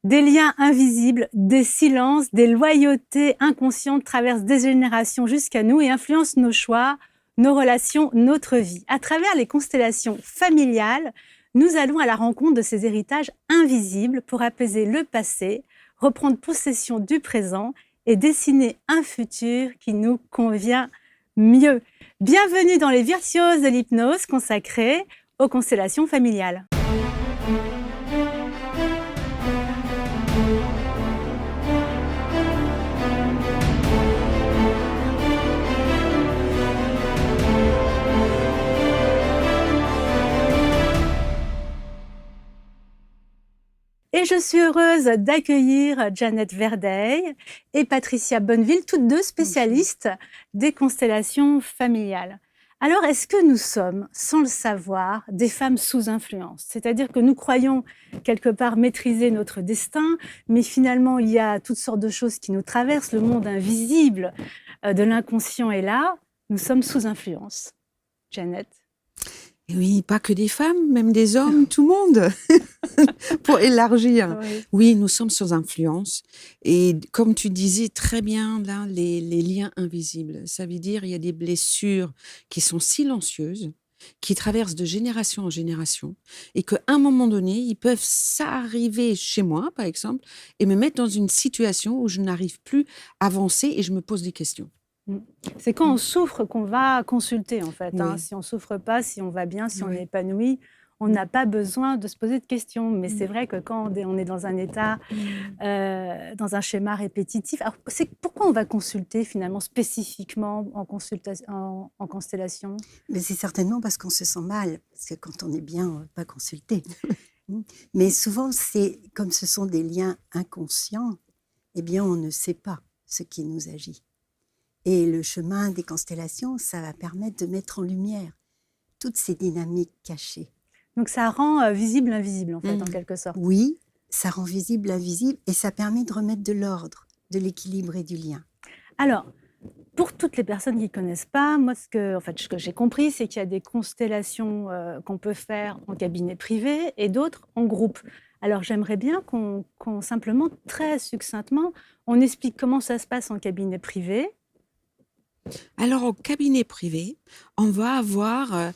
Des liens invisibles, des silences, des loyautés inconscientes traversent des générations jusqu'à nous et influencent nos choix, nos relations, notre vie. À travers les constellations familiales, nous allons à la rencontre de ces héritages invisibles pour apaiser le passé, reprendre possession du présent et dessiner un futur qui nous convient mieux. Bienvenue dans les Virtuoses de l'hypnose consacrées aux constellations familiales. Et je suis heureuse d'accueillir Jeannette Verdeil et Patricia Bonneville, toutes deux spécialistes des constellations familiales. Alors, est-ce que nous sommes, sans le savoir, des femmes sous influence? C'est-à-dire que nous croyons quelque part maîtriser notre destin, mais finalement, il y a toutes sortes de choses qui nous traversent. Le monde invisible de l'inconscient est là. Nous sommes sous influence. Jeannette? Et oui, pas que des femmes, même des hommes, tout le monde, pour élargir. Oui. Oui, nous sommes sous influence. Et comme tu disais très bien, là, les liens invisibles, ça veut dire il y a des blessures qui sont silencieuses, qui traversent de génération en génération, et qu'à un moment donné, ils peuvent s'arriver chez moi, par exemple, et me mettre dans une situation où je n'arrive plus à avancer et je me pose des questions. C'est quand on souffre qu'on va consulter, en fait. Oui. Si on ne souffre pas, si on va bien, si on Oui. est épanoui, on n'a pas besoin de se poser de questions. Mais c'est vrai que quand on est dans un état, dans un schéma répétitif, alors pourquoi on va consulter finalement spécifiquement en constellation? Mais c'est certainement parce qu'on se sent mal, parce que quand on est bien, on ne va pas consulter. Mais souvent, c'est comme ce sont des liens inconscients, eh bien, on ne sait pas ce qui nous agit. Et le chemin des constellations, ça va permettre de mettre en lumière toutes ces dynamiques cachées. Donc ça rend visible l'invisible, en fait, en quelque sorte. Oui, ça rend visible l'invisible et ça permet de remettre de l'ordre, de l'équilibre et du lien. Alors, pour toutes les personnes qui ne connaissent pas, moi, ce que j'ai compris, c'est qu'il y a des constellations qu'on peut faire en cabinet privé et d'autres en groupe. Alors, j'aimerais bien qu'on simplement, très succinctement, on explique comment ça se passe en cabinet privé. Alors, au cabinet privé, on va avoir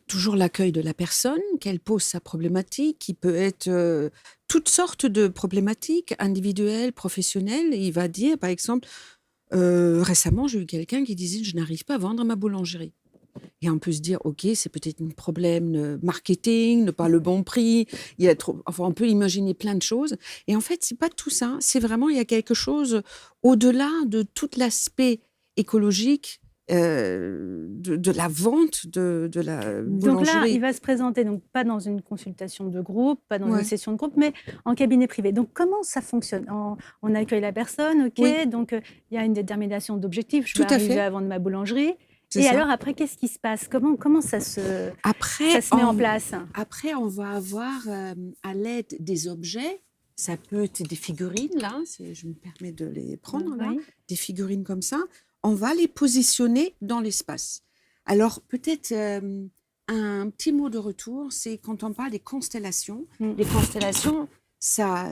toujours l'accueil de la personne, qu'elle pose sa problématique, qui peut être toutes sortes de problématiques, individuelles, professionnelles. Et il va dire, par exemple, récemment, j'ai eu quelqu'un qui disait « je n'arrive pas à vendre ma boulangerie ». Et on peut se dire, ok, c'est peut-être un problème de marketing, pas le bon prix, il y a trop, enfin, on peut imaginer plein de choses. Et en fait, c'est pas tout ça, c'est vraiment, il y a quelque chose au-delà de tout l'aspect écologique de la vente de la Donc là, boulangerie. il va se présenter, donc pas dans une consultation de groupe, pas dans Ouais. une session de groupe, mais en cabinet privé. Donc comment ça fonctionne? On accueille la personne, ok, Oui. donc il y a une détermination d'objectifs, je Tout vais à arriver fait. à vendre ma boulangerie. C'est Et ça. alors après, qu'est-ce qui se passe? Comment ça se met en place? Après, on va avoir à l'aide des objets, ça peut être des figurines, là, je me permets de les prendre, là, Oui. des figurines comme ça, on va les positionner dans l'espace. Alors, peut-être un petit mot de retour, c'est quand on parle des constellations. Les constellations, ça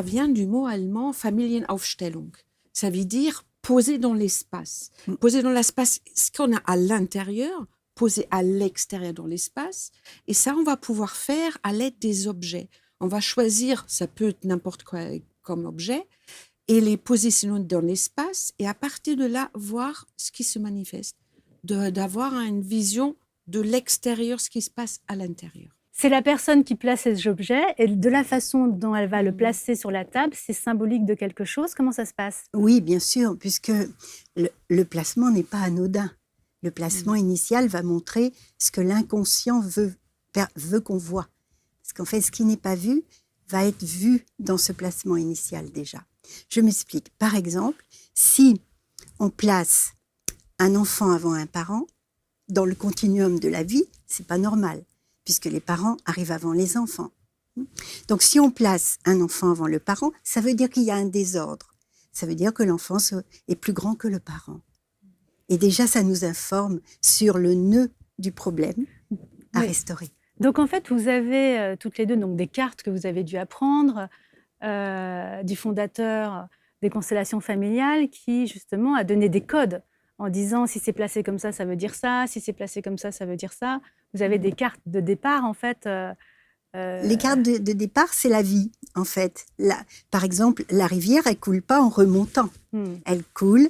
vient du mot allemand Familienaufstellung. Ça veut dire poser dans l'espace. Poser dans l'espace, ce qu'on a à l'intérieur, poser à l'extérieur dans l'espace. Et ça, on va pouvoir faire à l'aide des objets. On va choisir, ça peut être n'importe quoi comme objet, et les positionner dans l'espace, et à partir de là, voir ce qui se manifeste. D'avoir une vision de l'extérieur, ce qui se passe à l'intérieur. C'est la personne qui place ces objets, et de la façon dont elle va le placer sur la table, c'est symbolique de quelque chose. Comment ça se passe? Oui, bien sûr, puisque le placement n'est pas anodin. Le placement initial va montrer ce que l'inconscient veut qu'on voit. Parce qu'en fait, ce qui n'est pas vu va être vu dans ce placement initial déjà. Je m'explique. Par exemple, si on place un enfant avant un parent, dans le continuum de la vie, c'est pas normal, puisque les parents arrivent avant les enfants. Donc, si on place un enfant avant le parent, ça veut dire qu'il y a un désordre. Ça veut dire que l'enfant est plus grand que le parent. Et déjà, ça nous informe sur le nœud du problème à restaurer. Donc, en fait, vous avez toutes les deux donc, des cartes que vous avez dû apprendre. du fondateur des constellations familiales qui, justement, a donné des codes en disant si c'est placé comme ça veut dire ça, si c'est placé comme ça veut dire ça. Vous avez des cartes de départ, en fait. Les cartes de départ, c'est la vie, en fait. Par exemple, la rivière, elle coule pas en remontant. Elle coule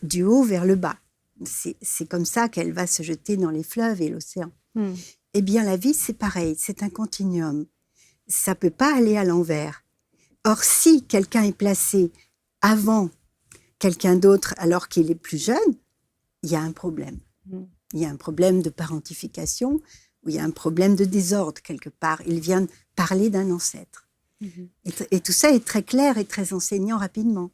du haut vers le bas. C'est comme ça qu'elle va se jeter dans les fleuves et l'océan. Eh bien, la vie, c'est pareil. C'est un continuum. Ça peut pas aller à l'envers. Or, si quelqu'un est placé avant quelqu'un d'autre alors qu'il est plus jeune, il y a un problème. Il y a un problème de parentification, où il y a un problème de désordre quelque part. Il vient parler d'un ancêtre. Et tout ça est très clair et très enseignant rapidement.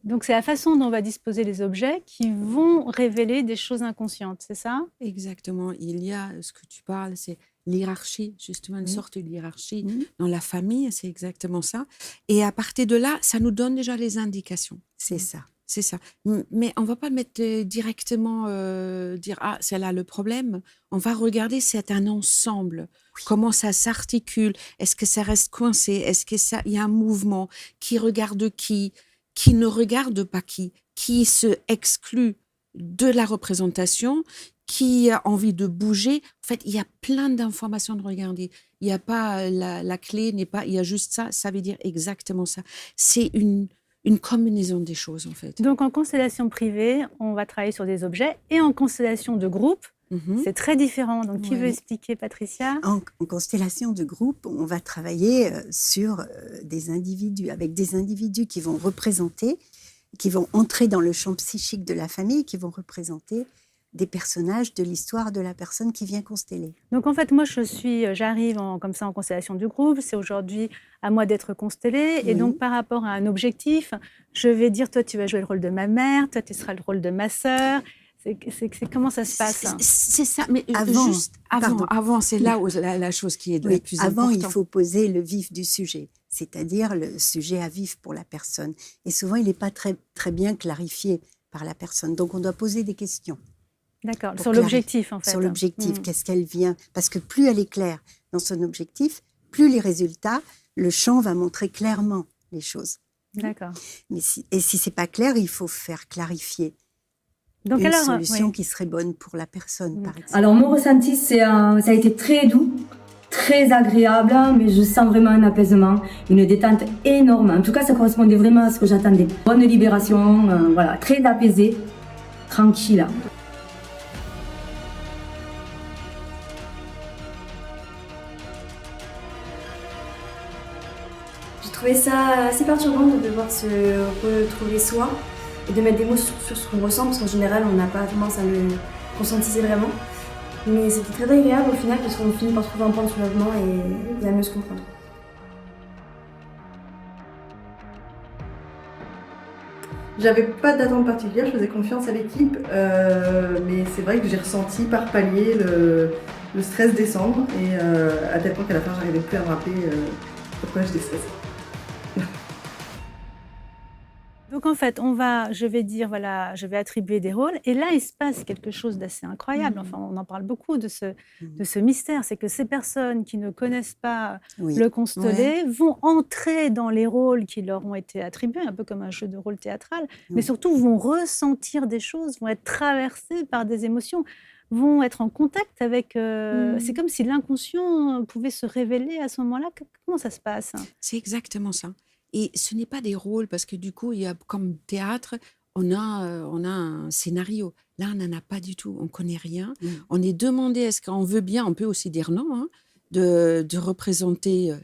Donc, c'est la façon dont on va disposer les objets qui vont révéler des choses inconscientes, c'est ça? Exactement. Il y a, ce que tu parles, c'est l'hiérarchie, justement, une sorte de hiérarchie dans la famille, c'est exactement ça. Et à partir de là, ça nous donne déjà les indications. C'est ça. C'est ça. Mais on ne va pas mettre directement, dire « Ah, c'est là le problème ». On va regarder, c'est un ensemble. Comment ça s'articule? Est-ce que ça reste coincé? Est-ce qu'il y a un mouvement? Qui regarde qui ne regarde pas qui se exclut de la représentation, qui a envie de bouger? En fait, il y a plein d'informations de regarder. Il n'y a pas la clé, il y a juste ça. Ça veut dire exactement ça. C'est une combinaison des choses, en fait. Donc, en constellation privée, on va travailler sur des objets. Et en constellation de groupe, c'est très différent. Donc, qui veut expliquer, Patricia? En constellation de groupe, on va travailler sur des individus, avec des individus qui vont représenter, qui vont entrer dans le champ psychique de la famille, qui vont représenter des personnages de l'histoire de la personne qui vient consteller. Donc, en fait, moi, j'arrive comme ça en constellation du groupe. C'est aujourd'hui à moi d'être constellée. Et donc, par rapport à un objectif, je vais dire, toi, tu vas jouer le rôle de ma mère, toi, tu seras le rôle de ma sœur. C'est comment ça se passe? C'est ça, mais avant, c'est là où la chose qui est la plus importante. Avant, il faut poser le vif du sujet, c'est-à-dire le sujet à vif pour la personne. Et souvent, il n'est pas très, très bien clarifié par la personne. Donc, on doit poser des questions. D'accord, sur l'objectif, en fait. Sur l'objectif, qu'est-ce qu'elle vient? Parce que plus elle est claire dans son objectif, plus les résultats, le champ va montrer clairement les choses. D'accord. Et si ce n'est pas clair, il faut faire clarifier. Donc, une solution qui serait bonne pour la personne, par exemple. Alors, mon ressenti, ça a été très doux, très agréable, mais je sens vraiment un apaisement, une détente énorme. En tout cas, ça correspondait vraiment à ce que j'attendais. Bonne libération, voilà, très apaisée, tranquille. J'ai trouvé ça assez perturbant de devoir se retrouver soi et de mettre des mots sur ce qu'on ressent, parce qu'en général, on n'a pas tendance à le conscientiser vraiment. Mais c'était très agréable au final, parce qu'on finit par trouver un point de soulèvement et à mieux se comprendre. J'avais pas d'attente particulière, je faisais confiance à l'équipe, mais c'est vrai que j'ai ressenti par palier le stress descendre, et à tel point qu'à la fin, j'arrivais plus à me rappeler pourquoi j'étais stressée. Donc en fait, je vais attribuer des rôles, et là il se passe quelque chose d'assez incroyable. Enfin, on en parle beaucoup de ce mystère, c'est que ces personnes qui ne connaissent pas le constellé vont entrer dans les rôles qui leur ont été attribués, un peu comme un jeu de rôle théâtral, mais surtout vont ressentir des choses, vont être traversés par des émotions, vont être en contact avec... C'est comme si l'inconscient pouvait se révéler à ce moment-là. Comment ça se passe? C'est exactement ça. Et ce n'est pas des rôles, parce que du coup, il y a, comme théâtre, on a un scénario. Là, on n'en a pas du tout. On ne connaît rien. On est demandé, est-ce qu'on veut bien, on peut aussi dire non, hein, de représenter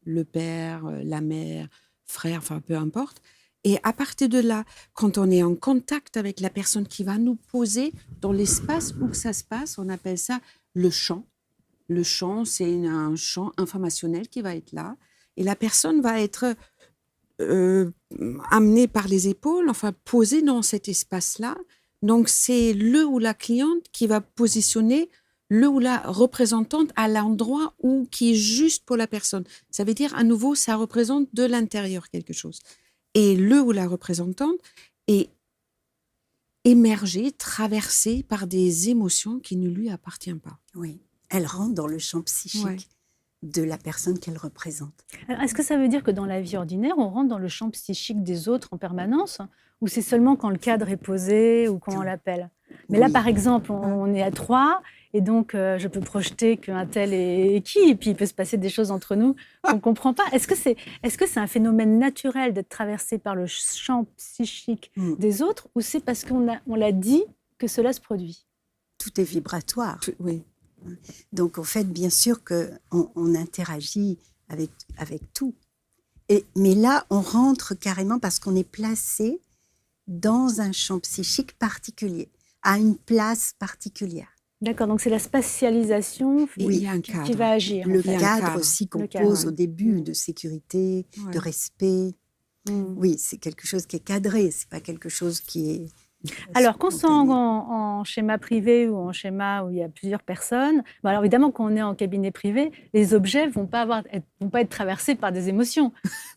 le père, la mère, frère, enfin, peu importe. Et à partir de là, quand on est en contact avec la personne qui va nous poser dans l'espace où ça se passe, on appelle ça le champ. Le champ, c'est un champ informationnel qui va être là. Et la personne va être... amenée par les épaules, enfin posée dans cet espace-là. Donc, c'est le ou la cliente qui va positionner le ou la représentante à l'endroit qui est juste pour la personne. Ça veut dire, à nouveau, ça représente de l'intérieur quelque chose. Et le ou la représentante est émergée, traversée par des émotions qui ne lui appartiennent pas. Oui, elle rentre dans le champ psychique de la personne qu'elle représente. Alors, est-ce que ça veut dire que dans la vie ordinaire, on rentre dans le champ psychique des autres en permanence? Ou c'est seulement quand le cadre est posé ou quand on l'appelle? Mais là, Oui. par exemple, on est à 3, et donc je peux projeter qu'un tel est qui, et puis il peut se passer des choses entre nous qu'on ne comprend pas. Est-ce que c'est un phénomène naturel d'être traversé par le champ psychique des autres, ou c'est parce on l'a dit que cela se produit? Tout est vibratoire. Oui. Donc, en fait, bien sûr qu'on interagit avec tout. Mais là, on rentre carrément parce qu'on est placé dans un champ psychique particulier, à une place particulière. D'accord, donc c'est la spatialisation Oui, il y a un qui cadre. va agir. Le en fait. cadre aussi qu'on Le cadre, pose ouais. au début de sécurité, Ouais. de respect. Mm. Oui, c'est quelque chose qui est cadré, c'est pas quelque chose qui est... Alors, qu'on soit spontané. en schéma privé ou en schéma où il y a plusieurs personnes, bon, alors évidemment, quand on est en cabinet privé, les objets ne vont pas être traversés par des émotions.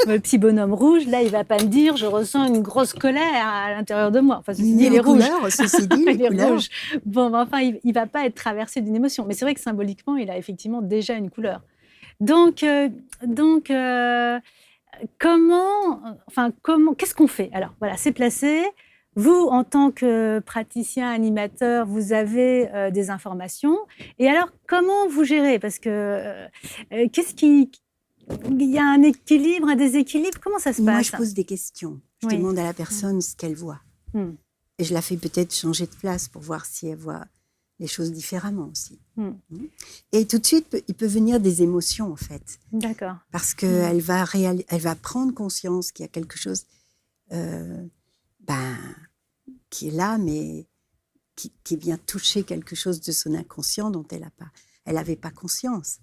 Le petit bonhomme rouge, là, il ne va pas me dire « je ressens une grosse colère à l'intérieur de moi ». Enfin, ceci dit, il est rouge. Ceci dit, les Il est couleurs. rouge. Bon, ben, enfin, il ne va pas être traversé d'une émotion. Mais c'est vrai que symboliquement, il a effectivement déjà une couleur. Donc qu'est-ce qu'on fait? Alors, voilà, c'est placé. Vous, en tant que praticien animateur, vous avez des informations. Et alors, comment vous gérez? Parce que il y a un équilibre, un déséquilibre. Comment ça se passe? Moi, je pose des questions. Je Oui. demande à la personne ce qu'elle voit. Et je la fais peut-être changer de place pour voir si elle voit les choses différemment aussi. Et tout de suite, il peut venir des émotions, en fait. D'accord. Parce qu'elle elle va prendre conscience qu'il y a quelque chose qui est là, mais qui vient toucher quelque chose de son inconscient dont elle n'avait pas conscience.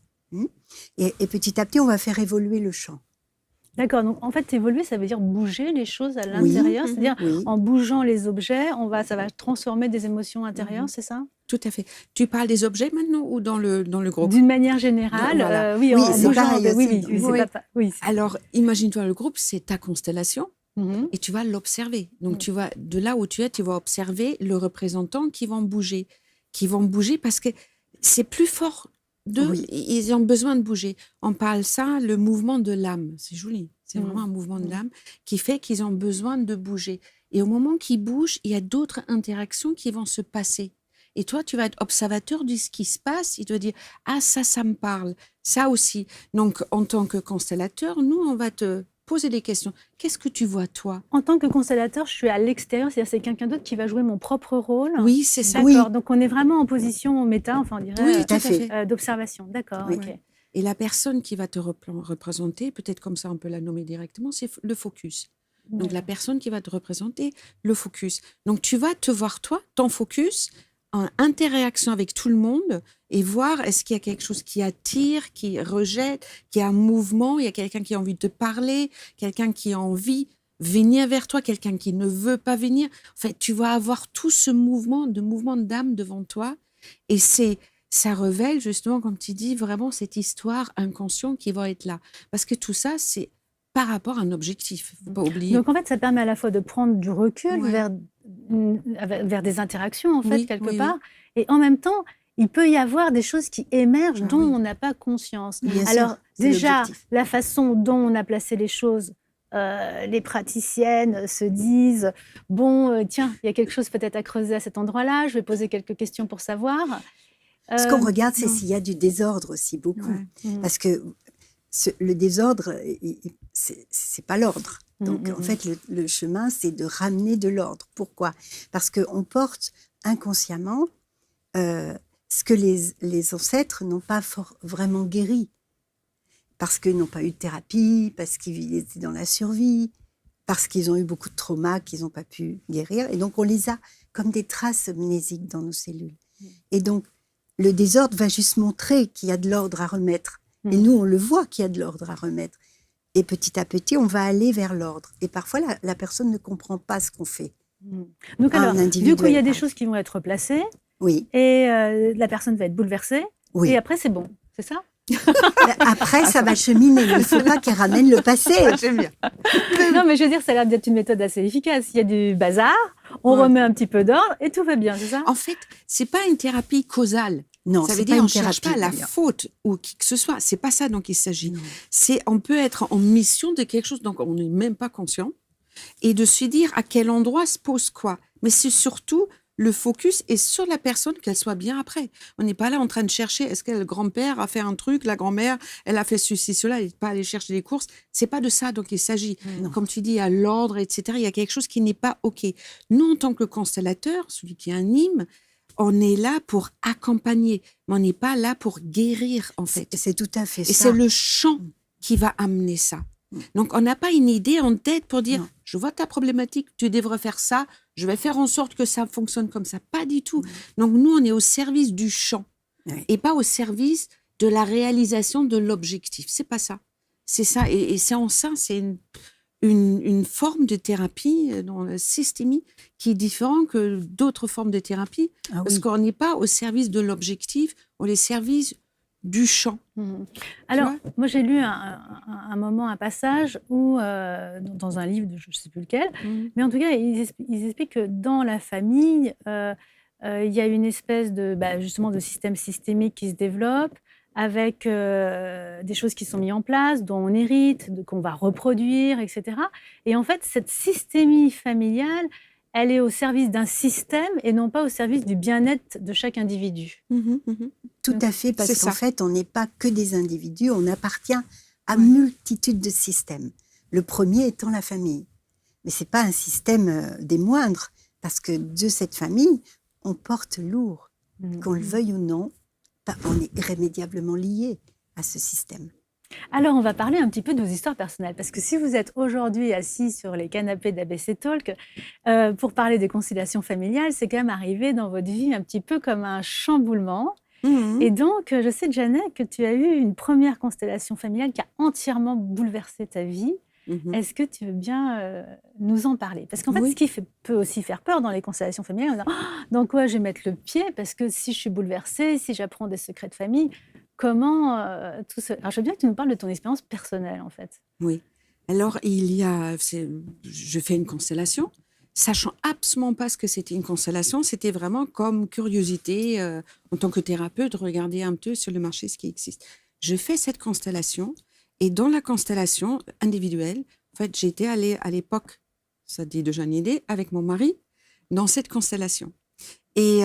Et petit à petit, on va faire évoluer le champ. D'accord. Donc, en fait, évoluer, ça veut dire bouger les choses à l'intérieur. Oui. C'est-à-dire, Oui. en bougeant les objets, ça va transformer des émotions intérieures, c'est ça? Tout à fait. Tu parles des objets maintenant ou dans le groupe? D'une manière générale, Voilà. oui, Oui, en c'est bougeant. pareil Oui, aussi. oui, Oui. oui. Alors, imagine-toi, le groupe, c'est ta constellation Mhm. et tu vas l'observer. Donc, tu vas, de là où tu es, tu vas observer le représentant qui vont bouger parce que c'est plus fort d'eux. Oui. Ils ont besoin de bouger. On parle ça, le mouvement de l'âme. C'est joli. C'est vraiment un mouvement de l'âme qui fait qu'ils ont besoin de bouger. Et au moment qu'ils bougent, il y a d'autres interactions qui vont se passer. Et toi, tu vas être observateur de ce qui se passe. Il te va dire, ah, ça me parle. Ça aussi. Donc, en tant que constellateur, nous, on va te poser des questions. Qu'est-ce que tu vois, toi? En tant que constellateur, je suis à l'extérieur, c'est-à-dire c'est quelqu'un d'autre qui va jouer mon propre rôle. Oui, c'est ça. D'accord. Donc, on est vraiment en position méta, enfin, on dirait, Oui, tout à fait. d'observation. D'accord. Oui. ok. Et la personne qui va te représenter, peut-être comme ça on peut la nommer directement, c'est le focus. Donc la personne qui va te représenter, le focus. Donc tu vas te voir toi, ton focus, en interaction avec tout le monde et voir est-ce qu'il y a quelque chose qui attire, qui rejette, qui a un mouvement, il y a quelqu'un qui a envie de te parler, quelqu'un qui a envie de venir vers toi, quelqu'un qui ne veut pas venir. En fait, tu vas avoir tout ce mouvement d'âme devant toi et ça révèle justement, comme tu dis, vraiment cette histoire inconsciente qui va être là. Parce que tout ça, c'est par rapport à un objectif. Il ne faut pas oublier. Donc, en fait, ça permet à la fois de prendre du recul Ouais. vers des interactions, en fait, Oui, quelque oui, part. Et en même temps, il peut y avoir des choses qui émergent dont oui. on n'a pas conscience. Bien sûr, Alors, c'est déjà, l'objectif. la façon dont on a placé les choses, les praticiennes se disent « Bon, tiens, il y a quelque chose peut-être à creuser à cet endroit-là, je vais poser quelques questions pour savoir. » Ce qu'on regarde, c'est s'il y a du désordre aussi, beaucoup. Ouais. Parce que le désordre, c'est pas l'ordre. Donc, en fait, le chemin, c'est de ramener de l'ordre. Pourquoi? Parce qu'on porte inconsciemment ce que les ancêtres n'ont pas vraiment guéri. Parce qu'ils n'ont pas eu de thérapie, parce qu'ils étaient dans la survie, parce qu'ils ont eu beaucoup de traumas qu'ils n'ont pas pu guérir. Et donc, on les a comme des traces amnésiques dans nos cellules. Et donc, le désordre va juste montrer qu'il y a de l'ordre à remettre. Et nous, on le voit qu'il y a de l'ordre à remettre. Et petit à petit, on va aller vers l'ordre. Et parfois, la personne ne comprend pas ce qu'on fait. Donc alors, vu qu'il y a individuel, des par choses qui vont être placées, Oui, et la personne va être bouleversée, oui. et après c'est bon, c'est ça? Après, ça va cheminer. Mais il ne faut pas qu'elle ramène le passé. J'aime bien. Non, mais je veux dire, ça a l'air d'être une méthode assez efficace. Il y a du bazar, on Ouais. remet un petit peu d'ordre, et tout va bien, c'est ça? En fait, c'est pas une thérapie causale. Non, Ça c'est veut pas dire une on ne cherche thérapie, pas la d'ailleurs. faute ou qui que ce soit. C'est pas ça dont il s'agit. Non. On peut être en mission de quelque chose dont on n'est même pas conscient et de se dire à quel endroit se pose quoi. Mais c'est surtout le focus est sur la personne, qu'elle soit bien après. On n'est pas là en train de chercher est-ce que le grand-père a fait un truc, la grand-mère, elle a fait ceci, cela, et pas aller chercher les courses. C'est pas de ça dont il s'agit. Non. Comme tu dis, à l'ordre, etc. Il y a quelque chose qui n'est pas OK. Nous, en tant que constellateur, celui qui anime, on est là pour accompagner, mais on n'est pas là pour guérir, en fait. C'est tout à fait Et ça. c'est le chant qui va amener ça. Donc, on n'a pas une idée en tête pour dire, Non. je vois ta problématique, tu devrais faire ça, je vais faire en sorte que ça fonctionne comme ça. Pas du tout. Donc, nous, on est au service du chant Oui. et pas au service de la réalisation de l'objectif. C'est pas ça. C'est ça. Et c'est en ça, c'est une forme de thérapie dans la systémie qui est différente que d'autres formes de thérapie Ah parce oui. qu'on n'est pas au service de l'objectif, on est au service du chant. Alors, vois moi, j'ai lu un moment, un passage où, dans un livre, je ne sais plus lequel, mais en tout cas, ils expliquent que dans la famille, il y a une espèce de, justement, de système systémique qui se développe avec des choses qui sont mises en place, dont on hérite, qu'on va reproduire, etc. Et en fait, cette systémie familiale, elle est au service d'un système et non pas au service du bien-être de chaque individu. Tout à fait, parce C'est qu'en ça. fait, on n'est pas que des individus, on appartient à Ouais. multitude de systèmes. Le premier étant la famille. Mais ce n'est pas un système des moindres, parce que de cette famille, on porte lourd. Qu'on le veuille ou non, on est irrémédiablement lié à ce système. Alors, on va parler un petit peu de vos histoires personnelles, parce que si vous êtes aujourd'hui assis sur les canapés d'ABC Talk pour parler des constellations familiales, c'est quand même arrivé dans votre vie un petit peu comme un chamboulement. Et donc, je sais, Janet, que tu as eu une première constellation familiale qui a entièrement bouleversé ta vie. Est-ce que tu veux bien nous en parler? Parce qu'en fait, Oui. ce qui peut aussi faire peur dans les constellations familiales, on dit, dans quoi je vais mettre le pied? Parce que si je suis bouleversée, si j'apprends des secrets de famille, comment tout ça... Alors, je veux bien que tu nous parles de ton expérience personnelle, en fait. Oui. Alors, je fais une constellation, sachant absolument pas ce que c'était une constellation. C'était vraiment comme curiosité, en tant que thérapeute, regarder un peu sur le marché ce qui existe. Je fais cette constellation et dans la constellation individuelle, en fait, j'étais allée à l'époque, ça dit déjà une idée, avec mon mari, dans cette constellation. Et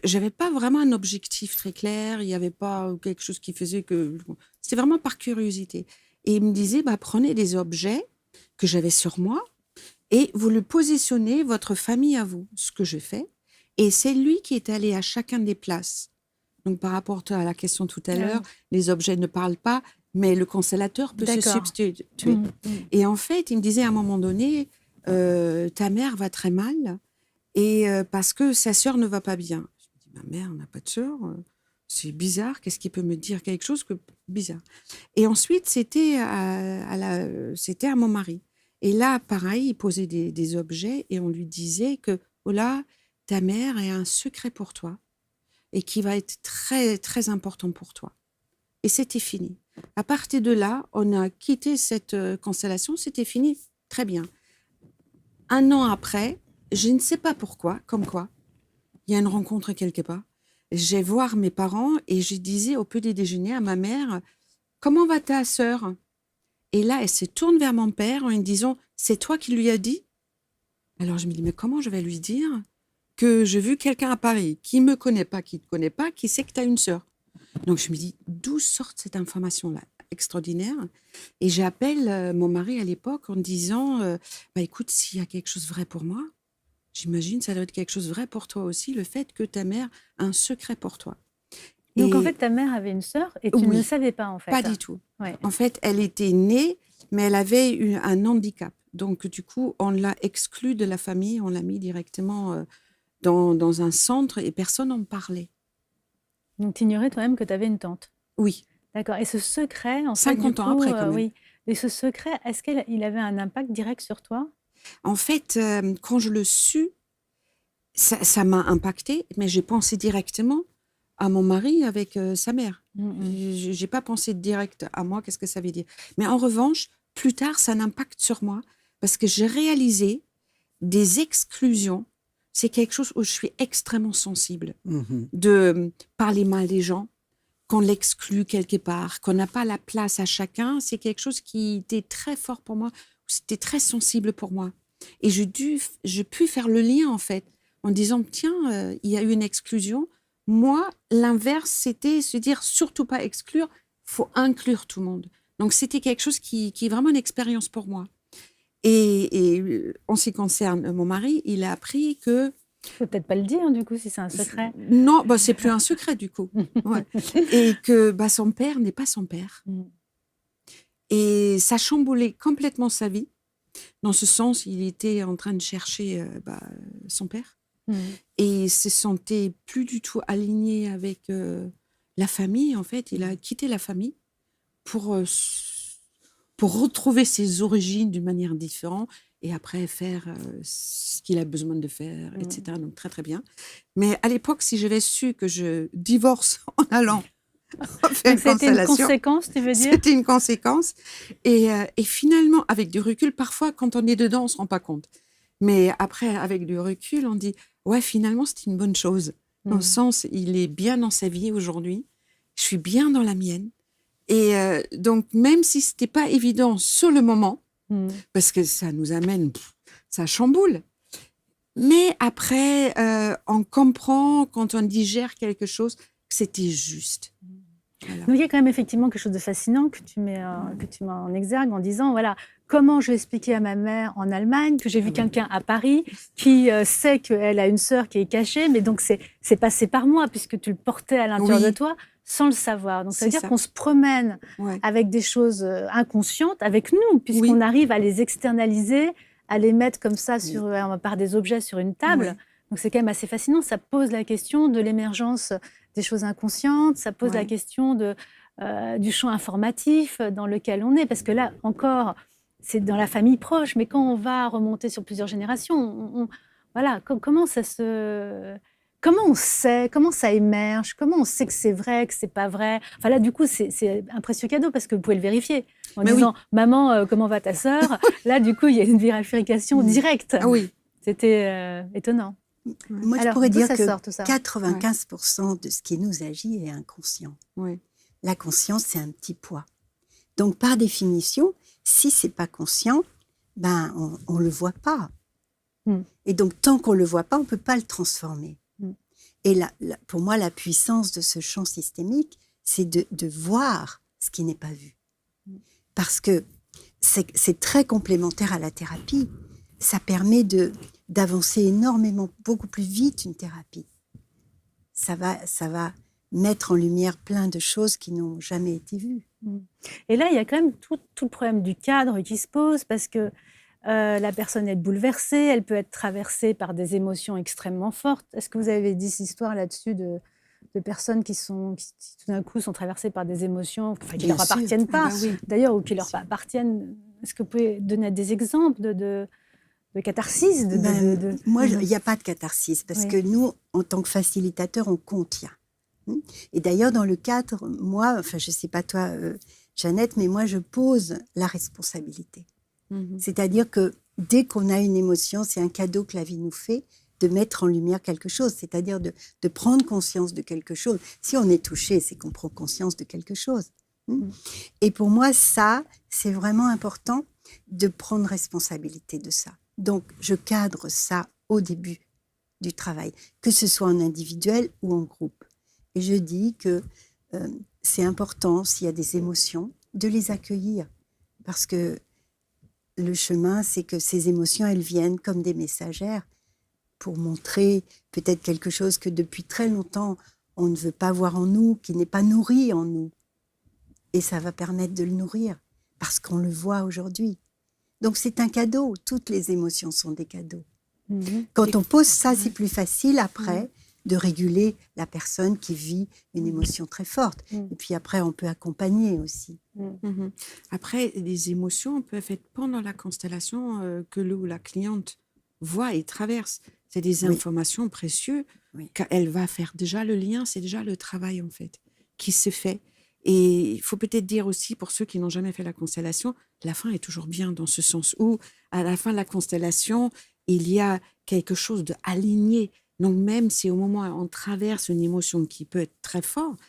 j'avais pas vraiment un objectif très clair, il n'y avait pas quelque chose qui faisait que... C'était vraiment par curiosité. Et il me disait, prenez des objets que j'avais sur moi et vous le positionnez, votre famille à vous, ce que je fais. Et c'est lui qui est allé à chacun des places. Donc, par rapport à la question tout à l'heure, les objets ne parlent pas, mais le constellateur peut se substituer. Et en fait, il me disait à un moment donné, ta mère va très mal et parce que sa sœur ne va pas bien. Je me dis, ma mère n'a pas de sœur. C'est bizarre, qu'est-ce qui peut me dire quelque chose que bizarre. Et ensuite, c'était à mon mari. Et là, pareil, il posait des objets et on lui disait que, oh là, ta mère a un secret pour toi et qui va être très, très important pour toi. Et c'était fini. À partir de là, on a quitté cette constellation, c'était fini, très bien. Un an après, je ne sais pas pourquoi, comme quoi, il y a une rencontre quelque part. Je vais voir mes parents et je disais au petit déjeuner à ma mère, comment va ta sœur? Et là, elle se tourne vers mon père en lui disant, c'est toi qui lui as dit? Alors je me dis, mais comment je vais lui dire que j'ai vu quelqu'un à Paris qui ne me connaît pas, qui ne te connaît pas, qui sait que tu as une sœur? Donc je me dis, d'où sort cette information-là? Extraordinaire. Et j'appelle mon mari à l'époque en disant, écoute, s'il y a quelque chose de vrai pour moi, j'imagine ça doit être quelque chose de vrai pour toi aussi, le fait que ta mère a un secret pour toi. Donc, Et en fait, ta mère avait une sœur et tu ne oui, le savais pas, en fait. pas du tout. Ouais. En fait, elle était née, mais elle avait eu un handicap. Donc, du coup, on l'a exclue de la famille, on l'a mis directement dans un centre et personne n'en parlait. Donc, tu ignorais toi-même que tu avais une tante. Oui. D'accord. Et ce secret, en fait, 50 ans après, quand même. oui. Et ce secret, est-ce qu'il avait un impact direct sur toi? En fait, quand je le sus, ça m'a impacté, mais j'ai pensé directement à mon mari avec sa mère. Je n'ai pas pensé direct à moi, qu'est-ce que ça veut dire. Mais en revanche, plus tard, ça a un impact sur moi parce que j'ai réalisé des exclusions c'est quelque chose où je suis extrêmement sensible. Mhm. De parler mal des gens, qu'on l'exclut quelque part, qu'on n'a pas la place à chacun, c'est quelque chose qui était très fort pour moi, c'était très sensible pour moi. Et je puis faire le lien, en fait, en disant, tiens, il y a eu une exclusion. Moi, l'inverse, c'était se dire, surtout pas exclure, il faut inclure tout le monde. Donc, c'était quelque chose qui est vraiment une expérience pour moi. Et en ce qui concerne mon mari, il a appris que... Faut peut-être pas le dire, du coup, si c'est un secret. Non, bah, c'est plus un secret, du coup. Ouais. Et que bah, son père n'est pas son père. Mm. Et ça chamboulait complètement sa vie. Dans ce sens, il était en train de chercher son père. Mm. Et il se sentait plus du tout aligné avec la famille, en fait. Il a quitté la famille pour retrouver ses origines d'une manière différente et après faire ce qu'il a besoin de faire, etc. Donc, très, très bien. Mais à l'époque, si j'avais su que je divorce en allant faire une C'était une constellation, conséquence, tu veux dire? c'était une conséquence. Et finalement, avec du recul, parfois, quand on est dedans, on ne se rend pas compte. Mais après, avec du recul, on dit, ouais, finalement, c'est une bonne chose. Dans le sens, il est bien dans sa vie aujourd'hui. Je suis bien dans la mienne. Et donc, même si ce n'était pas évident sur le moment, parce que ça nous amène, ça chamboule. Mais après, on comprend, quand on digère quelque chose, que c'était juste. Voilà. Donc, il y a quand même effectivement quelque chose de fascinant que tu mets en exergue en disant, voilà, comment je vais expliquer à ma mère en Allemagne que j'ai vu quelqu'un à Paris qui sait qu'elle a une sœur qui est cachée, mais donc c'est passé par moi puisque tu le portais à l'intérieur de toi sans le savoir. Donc, ça veut dire qu'on se promène avec des choses inconscientes avec nous, puisqu'on arrive à les externaliser, à les mettre comme ça par des objets sur une table. Donc, c'est quand même assez fascinant. Ça pose la question de l'émergence des choses inconscientes, ça pose la question du champ informatif dans lequel on est. Parce que là, encore, c'est dans la famille proche, mais quand on va remonter sur plusieurs générations, voilà, comment ça se... Comment on sait, comment ça émerge, comment on sait que c'est vrai, que c'est pas vrai. Enfin là, du coup, c'est un précieux cadeau parce que vous pouvez le vérifier en disant maman, comment va ta sœur. Là, du coup, il y a une vérification directe. Ah oui. C'était étonnant. Moi, alors, je pourrais dire ça que sort, tout ça 95% de ce qui nous agit est inconscient. La conscience, c'est un petit poids. Donc, par définition, si c'est pas conscient, ben, on le voit pas. Et donc, tant qu'on le voit pas, on peut pas le transformer. Et pour moi, la puissance de ce champ systémique, c'est de voir ce qui n'est pas vu. Parce que c'est très complémentaire à la thérapie. Ça permet d'avancer énormément, beaucoup plus vite une thérapie. Ça va mettre en lumière plein de choses qui n'ont jamais été vues. Et là, il y a quand même tout le problème du cadre qui se pose parce que la personne est bouleversée, elle peut être traversée par des émotions extrêmement fortes. Est-ce que vous avez dit cette histoire là-dessus de personnes qui tout d'un coup sont traversées par des émotions qui ne leur appartiennent pas, d'ailleurs, ou qui leur appartiennent? Est-ce que vous pouvez donner des exemples de catharsis Moi, il n'y a pas de catharsis, parce que nous, en tant que facilitateurs, on contient. Et d'ailleurs, dans le cadre, moi, enfin, je ne sais pas toi, Jeannette, mais moi, je pose la responsabilité. C'est-à-dire que dès qu'on a une émotion, c'est un cadeau que la vie nous fait de mettre en lumière quelque chose, c'est-à-dire de prendre conscience de quelque chose. Si on est touché, c'est qu'on prend conscience de quelque chose. Et pour moi, ça, c'est vraiment important de prendre responsabilité de ça. Donc, je cadre ça au début du travail, que ce soit en individuel ou en groupe. Et je dis que c'est important, s'il y a des émotions, de les accueillir. Parce que le chemin, c'est que ces émotions, elles viennent comme des messagères pour montrer peut-être quelque chose que depuis très longtemps, on ne veut pas voir en nous, qui n'est pas nourri en nous. Et ça va permettre de le nourrir, parce qu'on le voit aujourd'hui. Donc c'est un cadeau, toutes les émotions sont des cadeaux. Quand on pose ça, c'est plus facile après de réguler la personne qui vit une émotion très forte. Et puis après, on peut accompagner aussi. Après, les émotions peuvent être pendant la constellation que la cliente voit et traverse. C'est des informations précieuses qu'elle va faire déjà le lien, c'est déjà le travail en fait qui se fait. Et il faut peut-être dire aussi, pour ceux qui n'ont jamais fait la constellation, la fin est toujours bien dans ce sens où, à la fin de la constellation, il y a quelque chose d'aligné. Donc, même si au moment où on traverse une émotion qui peut être très forte,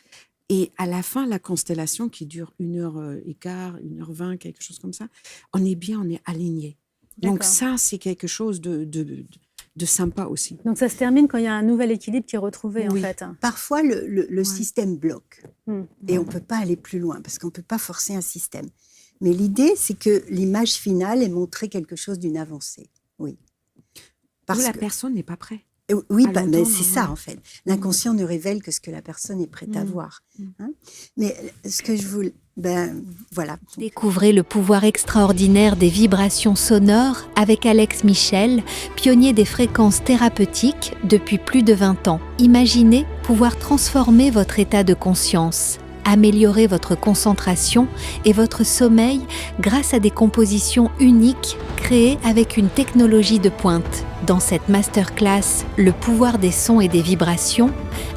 et à la fin, la constellation qui dure 1h15, 1h20, quelque chose comme ça, on est bien, on est aligné. Donc, ça, c'est quelque chose de sympa aussi. Donc, ça se termine quand il y a un nouvel équilibre qui est retrouvé, en fait. Parfois, le système bloque. Et on ne peut pas aller plus loin parce qu'on ne peut pas forcer un système. Mais l'idée, c'est que l'image finale est montrer quelque chose d'une avancée. Oui. Parce que la personne n'est pas prête. Oui, mais c'est ça, en fait. L'inconscient ne révèle que ce que la personne est prête à voir. Hein, mais ce que je voulais... voilà. Découvrez le pouvoir extraordinaire des vibrations sonores avec Alex Michel, pionnier des fréquences thérapeutiques depuis plus de 20 ans. Imaginez pouvoir transformer votre état de conscience, améliorer votre concentration et votre sommeil grâce à des compositions uniques créées avec une technologie de pointe. Dans cette masterclass « Le pouvoir des sons et des vibrations »,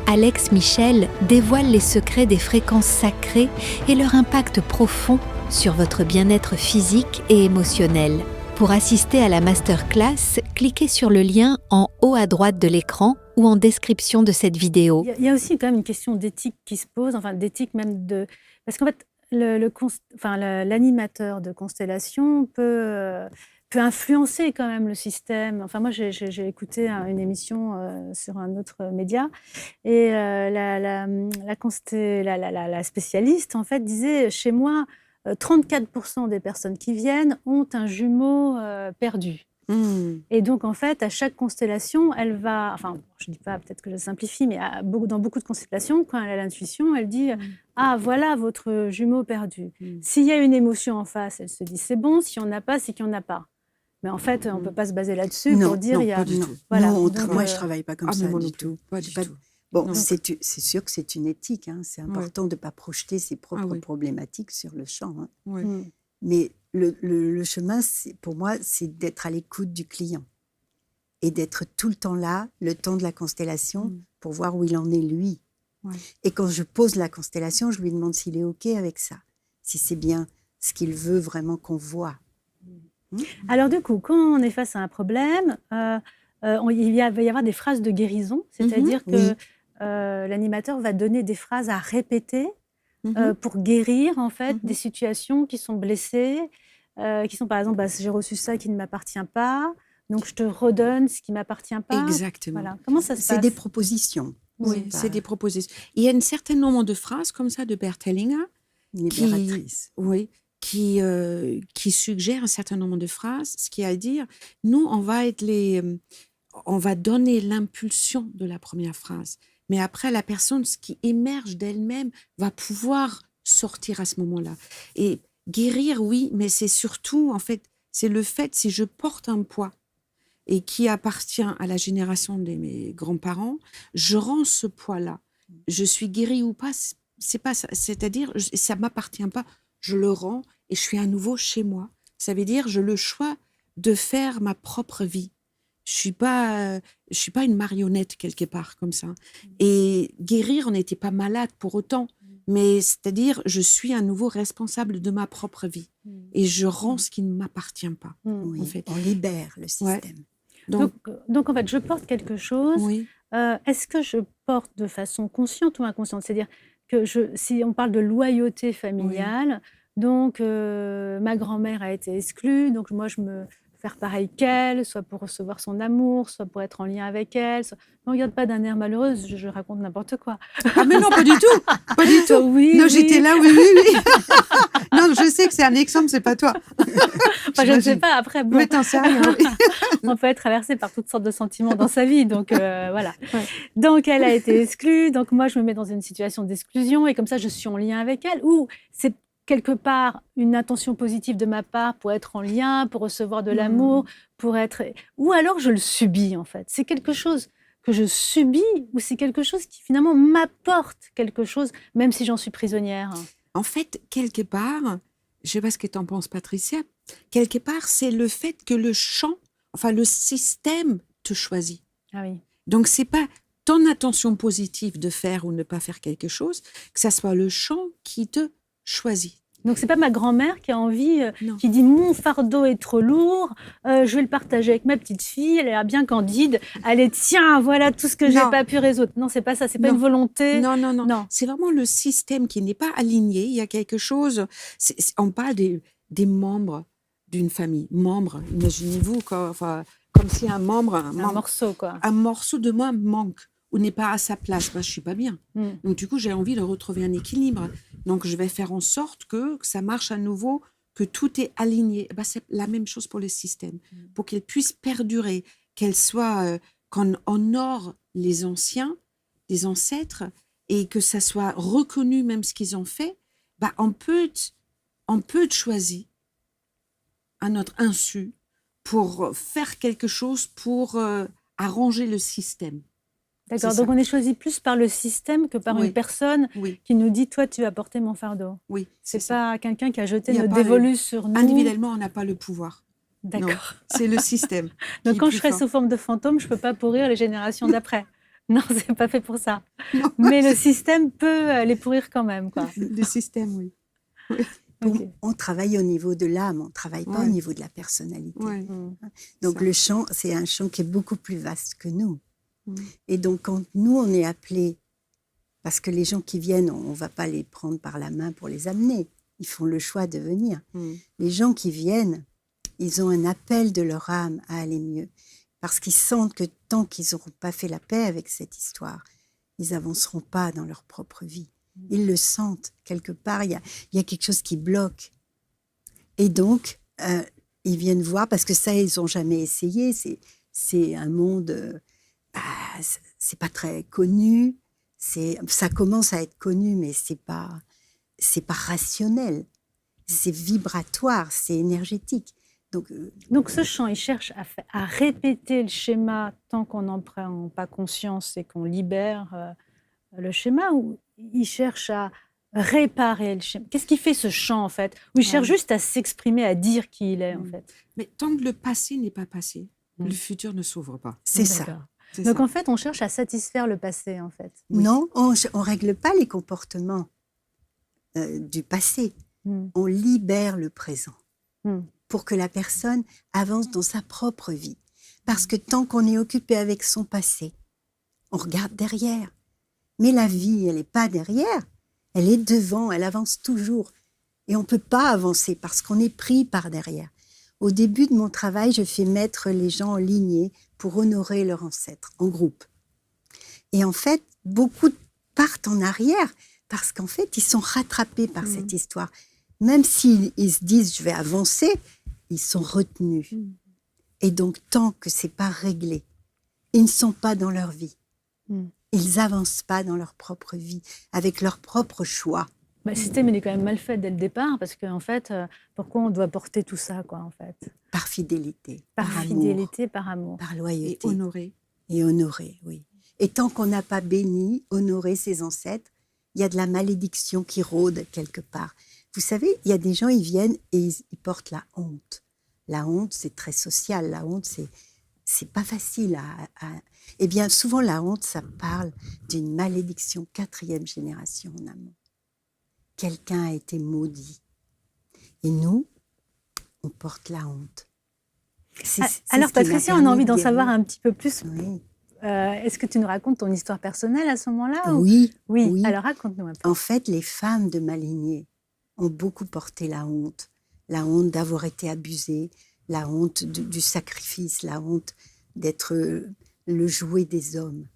Alex Michel dévoile les secrets des fréquences sacrées et leur impact profond sur votre bien-être physique et émotionnel. Pour assister à la masterclass, cliquez sur le lien en haut à droite de l'écran ou en description de cette vidéo. Il y a aussi quand même une question d'éthique qui se pose, enfin d'éthique même de... Parce qu'en fait, l'animateur de constellation peut influencer quand même le système. Enfin, moi, j'ai écouté une émission sur un autre média et la spécialiste, en fait, disait, chez moi, 34% des personnes qui viennent ont un jumeau perdu. Et donc, en fait, à chaque constellation, elle va... Enfin, je ne dis pas, peut-être que je simplifie, mais dans beaucoup de constellations, quand elle a l'intuition, elle dit « Ah, voilà votre jumeau perdu. » S'il y a une émotion en face, elle se dit « C'est bon. S'il n'y en a pas, c'est qu'il n'y en a pas. » Mais en fait, on ne peut pas se baser là-dessus pour dire... Non, il y a... pas du tout. Voilà. Non, Donc, moi, je ne travaille pas comme ça du tout. Pas du tout. Bon, c'est sûr que c'est une éthique. Hein. C'est important de ne pas projeter ses propres problématiques sur le champ. Hein. Mais le chemin, pour moi, c'est d'être à l'écoute du client et d'être tout le temps là, le temps de la constellation, pour voir où il en est lui. Et quand je pose la constellation, je lui demande s'il est OK avec ça, si c'est bien ce qu'il veut vraiment qu'on voit. Alors du coup, quand on est face à un problème, il va y avoir des phrases de guérison, c'est-à-dire que l'animateur va donner des phrases à répéter pour guérir en fait des situations qui sont blessées, qui sont par exemple j'ai reçu ça qui ne m'appartient pas, donc je te redonne ce qui ne m'appartient pas. Exactement. Voilà. Comment ça se passe? C'est des propositions. Oui, c'est des propositions. Il y a un certain nombre de phrases comme ça de Bert Hellinger qui suggère un certain nombre de phrases, ce qui est à dire, nous on va donner l'impulsion de la première phrase. Mais après, la personne, ce qui émerge d'elle-même, va pouvoir sortir à ce moment-là. Et guérir, oui, mais c'est surtout, en fait, c'est le fait, si je porte un poids et qui appartient à la génération de mes grands-parents, je rends ce poids-là. Je suis guérie ou pas, c'est pas ça. C'est-à-dire, ça m'appartient pas, je le rends et je suis à nouveau chez moi. Ça veut dire, j'ai le choix de faire ma propre vie. Je suis pas une marionnette quelque part comme ça. Et guérir, on n'était pas malade pour autant. Mais c'est-à-dire, je suis à nouveau responsable de ma propre vie. Et je rends ce qui ne m'appartient pas. Oui, en fait. On libère le système. Donc, en fait, je porte quelque chose. Est-ce que je porte de façon consciente ou inconsciente? C'est-à-dire que si on parle de loyauté familiale, donc ma grand-mère a été exclue, donc moi, je me... faire pareil qu'elle, soit pour recevoir son amour, soit pour être en lien avec elle. Ne regarde pas d'un air malheureux, je raconte n'importe quoi. Ah mais non, pas du tout. Pas du tout. Oui, non, oui. J'étais là, oui. Non, je sais que c'est un exemple, c'est pas toi. Enfin, je ne sais pas, après, bon. Mais t'en sais rien. On peut être traversé par toutes sortes de sentiments dans sa vie, donc voilà. Donc, elle a été exclue, donc moi, je me mets dans une situation d'exclusion, et comme ça, je suis en lien avec elle, ou c'est quelque part une intention positive de ma part pour être en lien, pour recevoir de l'amour, pour être... Ou alors je le subis, en fait. C'est quelque chose que je subis ou c'est quelque chose qui, finalement, m'apporte quelque chose, même si j'en suis prisonnière. En fait, quelque part, je ne sais pas ce que tu en penses, Patricia, quelque part, c'est le fait que le champ, enfin le système te choisit. Ah oui. Donc, ce n'est pas ton intention positive de faire ou ne pas faire quelque chose, que ça soit le champ qui te choisit. Donc, c'est pas ma grand-mère qui a envie, Non. qui dit mon fardeau est trop lourd, je vais le partager avec ma petite fille, elle a l'air bien candide. Allez, tiens, voilà tout ce que j'ai Non. pas pu résoudre. Non, c'est pas ça, c'est pas Non. une volonté. Non, non, non, Non. C'est vraiment le système qui n'est pas aligné. Il y a quelque chose. On parle des membres d'une famille. Membres, imaginez-vous, comme si un membre, Morceau, quoi. un morceau de moi manque ou n'est pas à sa place. Ben, je suis pas bien. Donc, du coup, j'ai envie de retrouver un équilibre. Donc, je vais faire en sorte que ça marche à nouveau, que tout est aligné. Ben, c'est la même chose pour le système. Pour qu'il puisse perdurer, qu'elle soit, qu'on honore les anciens, les ancêtres, et que ça soit reconnu même ce qu'ils ont fait, ben, on peut être choisi à notre insu pour faire quelque chose pour arranger le système. D'accord, C'est donc ça. on est choisi plus par le système que par Oui. une personne Oui, qui nous dit, toi, tu vas porter mon fardeau. oui, C'est ça. pas quelqu'un qui a jeté Il y a notre pas dévolu sur nous. Individuellement, on n'a pas le pouvoir. D'accord. Non, c'est le système. qui Donc est quand plus je serai fort. sous forme de fantôme, je peux pas pourrir les générations d'après. Non, c'est pas fait pour ça. Non. Mais le système peut les pourrir quand même, quoi. Le système, oui. Ok. On travaille au niveau de l'âme, on ne travaille pas Ouais. au niveau de la personnalité. Ouais. Donc Ça. le chant, c'est un chant qui est beaucoup plus vaste que nous. Mm. Et donc quand nous, on est appelés, parce que les gens qui viennent, on ne va pas les prendre par la main pour les amener. Ils font le choix de venir. Les gens qui viennent, ils ont un appel de leur âme à aller mieux. Parce qu'ils sentent que tant qu'ils n'auront pas fait la paix avec cette histoire, ils n'avanceront pas dans leur propre vie. Ils le sentent. Quelque part, il y a quelque chose qui bloque. Et donc, ils viennent voir, parce que ça, ils n'ont jamais essayé. C'est un monde, c'est pas très connu. Ça commence à être connu, mais c'est pas rationnel. C'est vibratoire, c'est énergétique. Donc ce chant, il cherche à répéter le schéma tant qu'on n'en prend pas conscience et qu'on libère le schéma, ou il cherche à réparer le schéma? Qu'est-ce qui fait ce chant, en fait? Ou il cherche juste à s'exprimer, à dire qui il est, en fait? Mais tant que le passé n'est pas passé, le futur ne s'ouvre pas. C'est ça. D'accord. C'est Donc ça. en fait, on cherche à satisfaire le passé, en fait. Non, on ne règle pas les comportements du passé. On libère le présent pour que la personne avance dans sa propre vie. Parce que tant qu'on est occupé avec son passé, on regarde derrière. Mais la vie, elle n'est pas derrière. Elle est devant, elle avance toujours. Et on ne peut pas avancer parce qu'on est pris par derrière. Au début de mon travail, je fais mettre les gens en lignée pour honorer leurs ancêtres, en groupe. Et en fait, beaucoup partent en arrière parce qu'en fait, ils sont rattrapés par cette histoire. Même s'ils se disent « je vais avancer », ils sont retenus. Et donc, tant que ce n'est pas réglé, ils ne sont pas dans leur vie. Ils n'avancent pas dans leur propre vie, avec leur propre choix. Le système, il est quand même mal fait dès le départ, parce qu'en fait, pourquoi on doit porter tout ça, quoi, en fait? Par fidélité, Par fidélité, par amour. par Et loyauté. honorer. Et honorer, oui. Et tant qu'on n'a pas béni, honoré ses ancêtres, il y a de la malédiction qui rôde quelque part. Vous savez, il y a des gens, ils viennent et ils portent la honte. La honte, c'est très social. La honte, c'est pas facile à... Eh bien, souvent, la honte, ça parle d'une malédiction 4e génération en amont. Quelqu'un a été maudit. Et nous, on porte la honte. Alors, Patricia, on a envie d'en savoir un petit peu plus. Oui. Est-ce que tu nous racontes ton histoire personnelle à ce moment-là? Oui, Oui. oui. Alors, raconte-nous un peu. En fait, les femmes de ma lignée ont beaucoup porté la honte d'avoir été abusées, la honte du sacrifice, la honte d'être le jouet des hommes.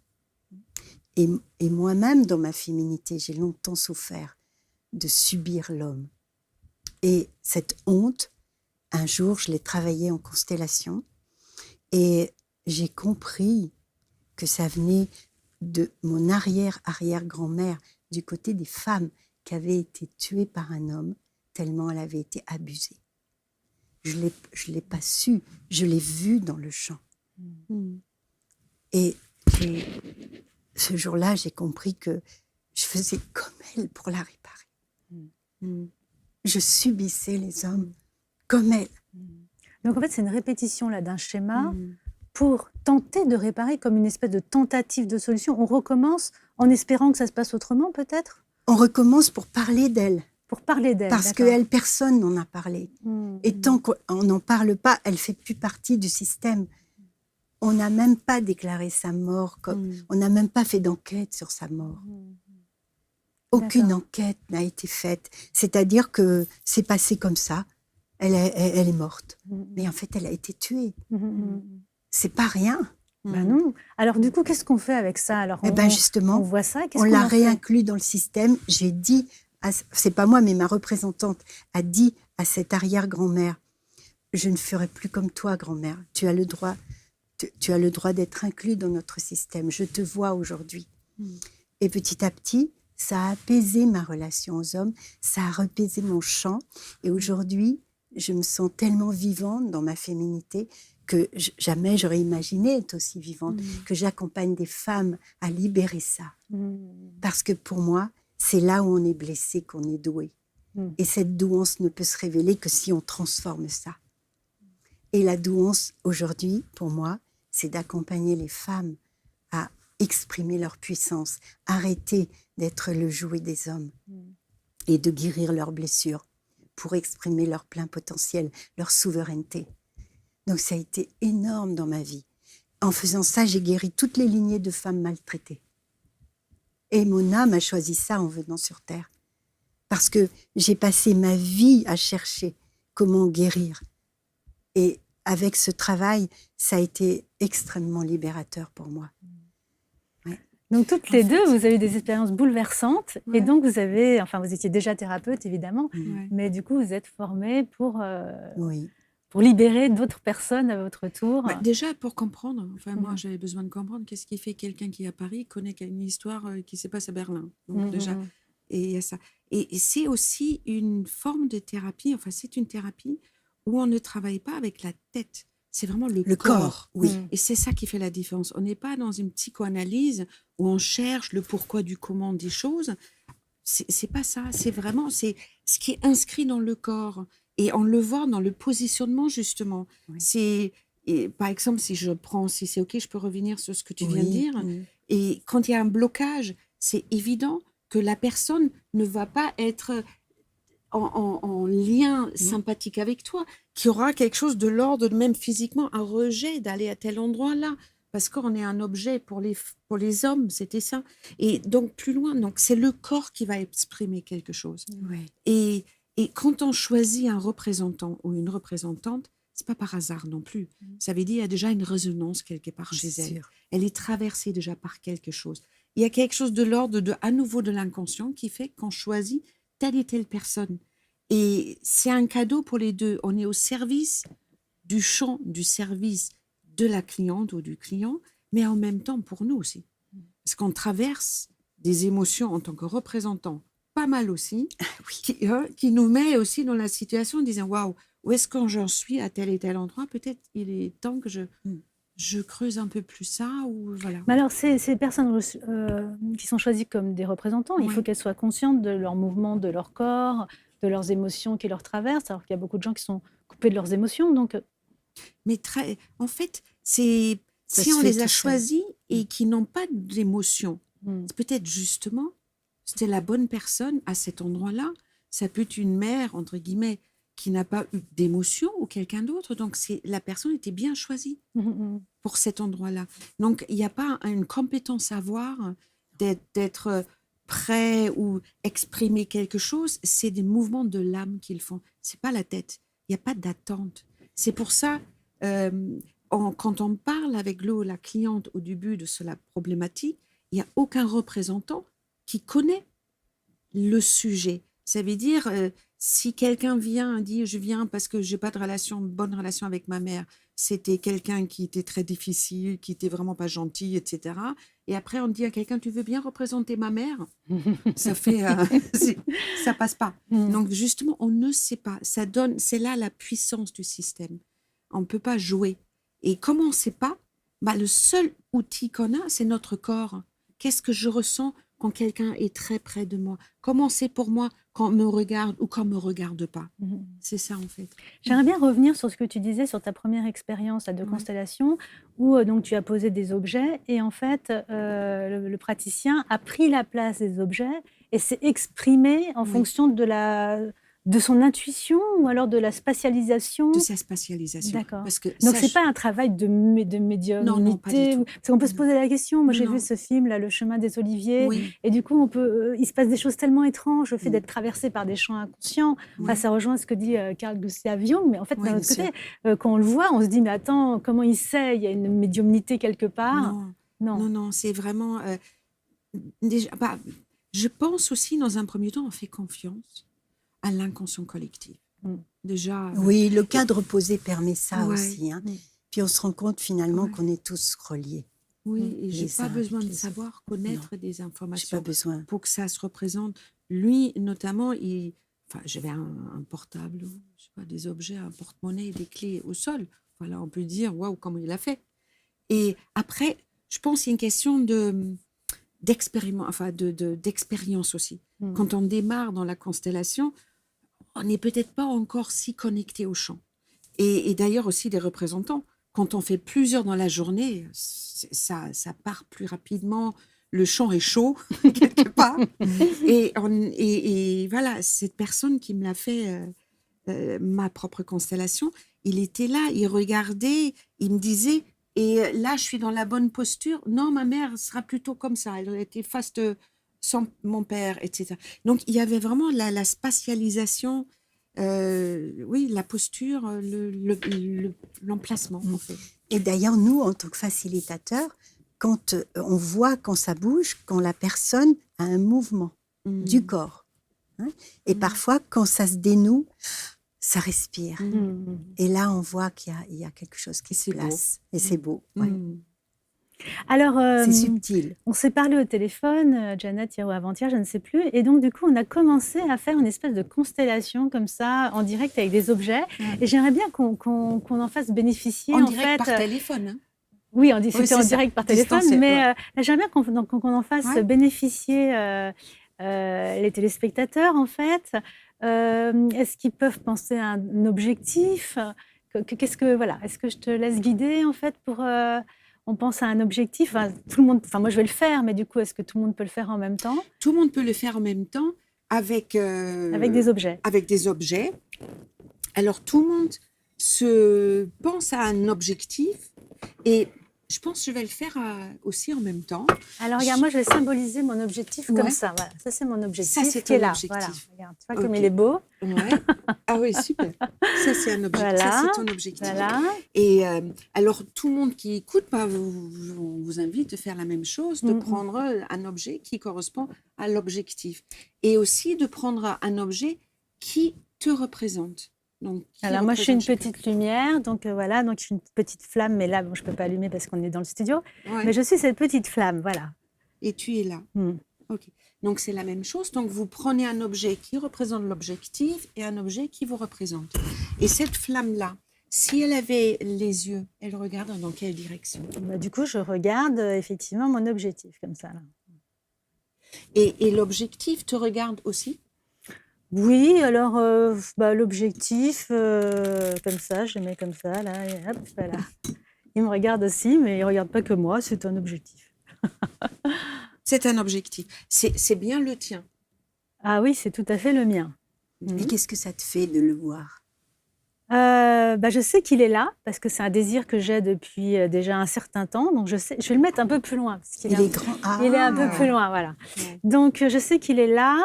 Et moi-même, dans ma féminité, j'ai longtemps souffert de subir l'homme. Et cette honte, un jour, je l'ai travaillée en constellation et j'ai compris que ça venait de mon arrière-arrière-grand-mère, du côté des femmes qui avaient été tuées par un homme tellement elle avait été abusée. Je l'ai pas su, je l'ai vu dans le chant. Et ce jour-là, j'ai compris que je faisais comme elle pour la réparer. Je subissais les hommes comme elle. Donc, en fait, c'est une répétition là d'un schéma pour tenter de réparer, comme une espèce de tentative de solution. On recommence en espérant que ça se passe autrement, peut-être? On recommence pour parler d'elle. Pour parler d'elle. Parce d'accord. qu'elle, personne n'en a parlé. Et tant qu'on n'en parle pas, elle fait plus partie du système. On n'a même pas déclaré sa mort, on n'a même pas fait d'enquête sur sa mort. Aucune D'accord. enquête n'a été faite. C'est-à-dire que c'est passé comme ça. Elle est morte. Mais en fait, elle a été tuée. C'est pas rien. Ben non. Alors du coup, qu'est-ce qu'on fait avec ça? Alors, Eh ben justement, on voit ça. Qu'est-ce on qu'on l'a en fait? réinclus dans le système. J'ai dit, c'est pas moi, mais ma représentante a dit à cette arrière-grand-mère, je ne ferai plus comme toi, grand-mère. Tu as le droit, tu as le droit d'être inclus dans notre système. Je te vois aujourd'hui. Et petit à petit, ça a apaisé ma relation aux hommes, ça a apaisé mon chant. Et aujourd'hui, je me sens tellement vivante dans ma féminité que jamais j'aurais imaginé être aussi vivante, que j'accompagne des femmes à libérer ça. Parce que pour moi, c'est là où on est blessé qu'on est doué. Et cette douance ne peut se révéler que si on transforme ça. Et la douance, aujourd'hui, pour moi, c'est d'accompagner les femmes à exprimer leur puissance, arrêter d'être le jouet des hommes et de guérir leurs blessures pour exprimer leur plein potentiel, leur souveraineté. Donc ça a été énorme dans ma vie. En faisant ça, j'ai guéri toutes les lignées de femmes maltraitées. Et mon âme a choisi ça en venant sur Terre. Parce que j'ai passé ma vie à chercher comment guérir. Et avec ce travail, ça a été extrêmement libérateur pour moi. Ouais. Donc toutes les deux, vous avez eu des expériences bouleversantes. Et donc vous avez, enfin vous étiez déjà thérapeute évidemment, mais du coup vous êtes formée pour libérer d'autres personnes à votre tour. Bah, déjà, pour comprendre, moi j'avais besoin de comprendre qu'est-ce qui fait quelqu'un qui est à Paris connaît une histoire qui se passe à Berlin. Donc déjà, et il y a ça. Et c'est aussi une forme de thérapie, c'est une thérapie où on ne travaille pas avec la tête. C'est vraiment le corps. Oui. Et c'est ça qui fait la différence. On n'est pas dans une psychoanalyse où on cherche le pourquoi du comment des choses. C'est pas ça. C'est vraiment ce qui est inscrit dans le corps. Et on le voit dans le positionnement, justement. Oui. Par exemple, si c'est OK, je peux revenir sur ce que tu viens de dire. Et quand il y a un blocage, c'est évident que la personne ne va pas être en lien sympathique avec toi, qu'il y aura quelque chose de l'ordre, même physiquement, un rejet d'aller à tel endroit-là. Parce qu'on est un objet pour les hommes, c'était ça. Et donc, plus loin, donc c'est le corps qui va exprimer quelque chose. Oui. Et quand on choisit un représentant ou une représentante, c'est pas par hasard non plus. Ça veut dire qu'il y a déjà une résonance quelque part chez elle. Elle est traversée déjà par quelque chose. Il y a quelque chose de l'ordre à nouveau de l'inconscient qui fait qu'on choisit telle et telle personne. Et c'est un cadeau pour les deux. On est au service du champ, du service de la cliente ou du client, mais en même temps pour nous aussi. Parce qu'on traverse des émotions en tant que représentant, pas mal aussi, qui nous met aussi dans la situation en disant « Waouh, où est-ce que j'en suis à tel et tel endroit? Peut-être il est temps que je creuse un peu plus ça. » ou voilà. Mais alors, ces personnes qui sont choisies comme des représentants, il faut qu'elles soient conscientes de leurs mouvements, de leur corps, de leurs émotions qui leur traversent, alors qu'il y a beaucoup de gens qui sont coupés de leurs émotions. Donc... Mais en fait, si on les a choisis et qui n'ont pas d'émotions, c'est peut-être justement, c'était la bonne personne à cet endroit-là. Ça peut être une mère, entre guillemets, qui n'a pas eu d'émotions ou quelqu'un d'autre. Donc, la personne était bien choisie pour cet endroit-là. Donc, il n'y a pas une compétence à avoir d'être prêt ou exprimer quelque chose. C'est des mouvements de l'âme qu'ils font. Ce n'est pas la tête. Il n'y a pas d'attente. C'est pour ça, quand on parle avec la cliente au début de la problématique, il n'y a aucun représentant qui connaît le sujet. Ça veut dire, si quelqu'un vient et dit « je viens parce que je n'ai pas de bonne relation avec ma mère », c'était quelqu'un qui était très difficile, qui n'était vraiment pas gentil, etc. Et après, on dit à quelqu'un « tu veux bien représenter ma mère ?» Ça fait, ça passe pas. Donc justement, on ne sait pas. C'est là la puissance du système. On ne peut pas jouer. Et comme on ne sait pas, le seul outil qu'on a, c'est notre corps. Qu'est-ce que je ressens quand quelqu'un est très près de moi? Comment c'est pour moi quand on me regarde ou quand on ne me regarde pas? C'est ça, en fait. J'aimerais bien revenir sur ce que tu disais sur ta première expérience de constellation, où donc, tu as posé des objets et en fait, le praticien a pris la place des objets et c'est exprimé en fonction de son intuition ou alors de la spatialisation. De sa spatialisation. D'accord. Parce que Donc, c'est pas un travail de médiumnité. Non, pas du tout. Parce qu'on peut se poser la question. Moi, j'ai Non. vu ce film, là, Le chemin des oliviers. Oui. Et du coup, il se passe des choses tellement étranges. Le fait d'être traversé par des champs inconscients. Oui. Enfin, ça rejoint ce que dit Carl Gustav Jung. Mais en fait, Oui, d'un autre bien côté, quand on le voit, on se dit, mais attends, comment il sait? Il y a une médiumnité quelque part. Non, c'est vraiment... déjà, je pense aussi, dans un premier temps, on fait confiance à l'inconscient collectif. Déjà... Oui, le cadre posé permet ça Ouais. aussi. Hein. Puis on se rend compte finalement qu'on est tous reliés. Oui, et je n'ai Les pas uns besoin avec de les savoir, connaître des J'ai informations pas besoin. pour que ça se représente. Lui, notamment, j'avais un portable, je sais pas, des objets, un porte-monnaie, des clés au sol. Voilà, on peut dire, waouh, comment il a fait. Et après, je pense qu'il y a une question d'expérience aussi. Quand on démarre dans la constellation, on n'est peut-être pas encore si connecté au champ. Et d'ailleurs aussi des représentants. Quand on fait plusieurs dans la journée, ça part plus rapidement. Le champ est chaud, quelque part. Et voilà, cette personne qui me l'a fait, ma propre constellation, il était là, il regardait, il me disait, et là, je suis dans la bonne posture. Non, ma mère sera plutôt comme ça. Elle était face de mon père, etc. Donc, il y avait vraiment la spatialisation, oui, la posture, l'emplacement, en fait. Et d'ailleurs, nous, en tant que facilitateurs, quand on voit quand ça bouge, quand la personne a un mouvement du corps. Hein, et parfois, quand ça se dénoue, ça respire. Et là, on voit qu'il y a quelque chose qui se place. Et c'est beau. Ouais. Alors, C'est subtil. on s'est parlé au téléphone, Janet, hier ou avant-hier, je ne sais plus. Et donc, du coup, on a commencé à faire une espèce de constellation comme ça, en direct avec des objets. Et j'aimerais bien qu'on en fasse bénéficier. En en direct fait, par téléphone. Hein. Oui, c'était c'est en ça. direct par téléphone. Distancé, Mais ouais. là, j'aimerais bien qu'on en fasse bénéficier les téléspectateurs, en fait. Est-ce qu'ils peuvent penser à un objectif? Est-ce que je te laisse guider, en fait, pour... on pense à un objectif, tout le monde, moi je vais le faire, mais du coup, est-ce que tout le monde peut le faire en même temps? Tout le monde peut le faire en même temps avec des objets. Avec des objets. Alors, tout le monde se pense à un objectif et je pense que je vais le faire aussi en même temps. Alors, regarde, moi, je vais symboliser mon objectif comme ça. Voilà. Ça, c'est mon objectif. Ça, c'est qui est ton là. objectif. Voilà. Regarde, tu vois comme il est beau. Ouais. Ah oui, super. Ça, c'est un objectif. Voilà. Ça, c'est ton objectif. Voilà. Et alors, tout le monde qui écoute, on vous invite de faire la même chose, de prendre un objet qui correspond à l'objectif. Et aussi de prendre un objet qui te représente. Donc, alors, moi, je suis une petite lumière, donc voilà, donc je suis une petite flamme, mais là, bon, je ne peux pas allumer parce qu'on est dans le studio. Ouais. Mais je suis cette petite flamme, voilà. Et tu es là. Ok. Donc, c'est la même chose. Donc, vous prenez un objet qui représente l'objectif et un objet qui vous représente. Et cette flamme-là, si elle avait les yeux, elle regarde dans quelle direction? Du coup, je regarde effectivement mon objectif, comme ça. Là. Et l'objectif te regarde aussi? Oui, alors l'objectif, comme ça, je le mets comme ça, là, et hop, voilà. Il me regarde aussi, mais il ne regarde pas que moi, c'est un objectif. C'est un objectif. C'est bien le tien. Ah oui, c'est tout à fait le mien. Et qu'est-ce que ça te fait de le voir? Je sais qu'il est là, parce que c'est un désir que j'ai depuis déjà un certain temps. Donc, je vais le mettre un peu plus loin. Parce qu'il est grand. Il est un peu plus loin, voilà. Ouais. Donc, je sais qu'il est là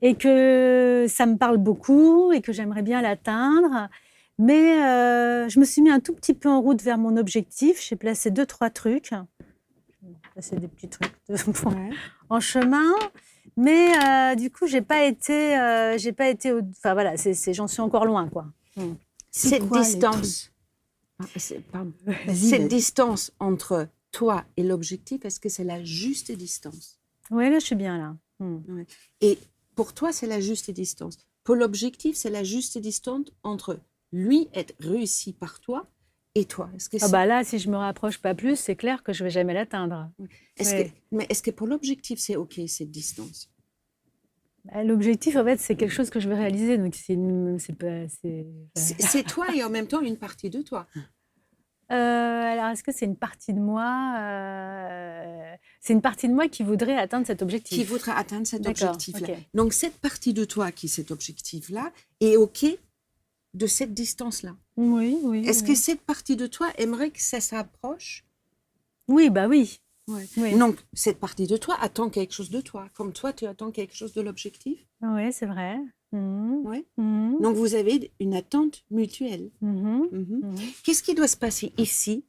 et que ça me parle beaucoup et que j'aimerais bien l'atteindre. Mais je me suis mis un tout petit peu en route vers mon objectif. J'ai placé 2-3 trucs. C'est des petits trucs en chemin. Mais du coup, j'ai pas été enfin, voilà, j'en suis encore loin, quoi. Cette distance, cette distance entre toi et l'objectif, est-ce que c'est la juste distance? Oui, là, je suis bien là. Ouais. Et pour toi, c'est la juste distance. Pour l'objectif, c'est la juste distance entre lui être réussi par toi et toi. Est-ce que là, si je me rapproche pas plus, c'est clair que je vais jamais l'atteindre. Mais est-ce que pour l'objectif, c'est OK, cette distance? L'objectif, en fait, c'est quelque chose que je veux réaliser. Donc, c'est toi et en même temps une partie de toi. Alors, est-ce que c'est une partie de moi C'est une partie de moi qui voudrait atteindre cet objectif. Qui voudrait atteindre cet D'accord, objectif-là. ok. Donc, cette partie de toi qui est cet objectif-là est OK de cette distance-là. Oui, oui. Est-ce oui. que cette partie de toi aimerait que ça s'approche? Oui, bah oui. Ouais. Oui. Donc, cette partie de toi attend quelque chose de toi, comme toi, tu attends quelque chose de l'objectif. Oui, c'est vrai. Mhm. Ouais. Mhm. Donc, vous avez une attente mutuelle. Mhm. Mhm. Mhm. Qu'est-ce qui doit se passer ici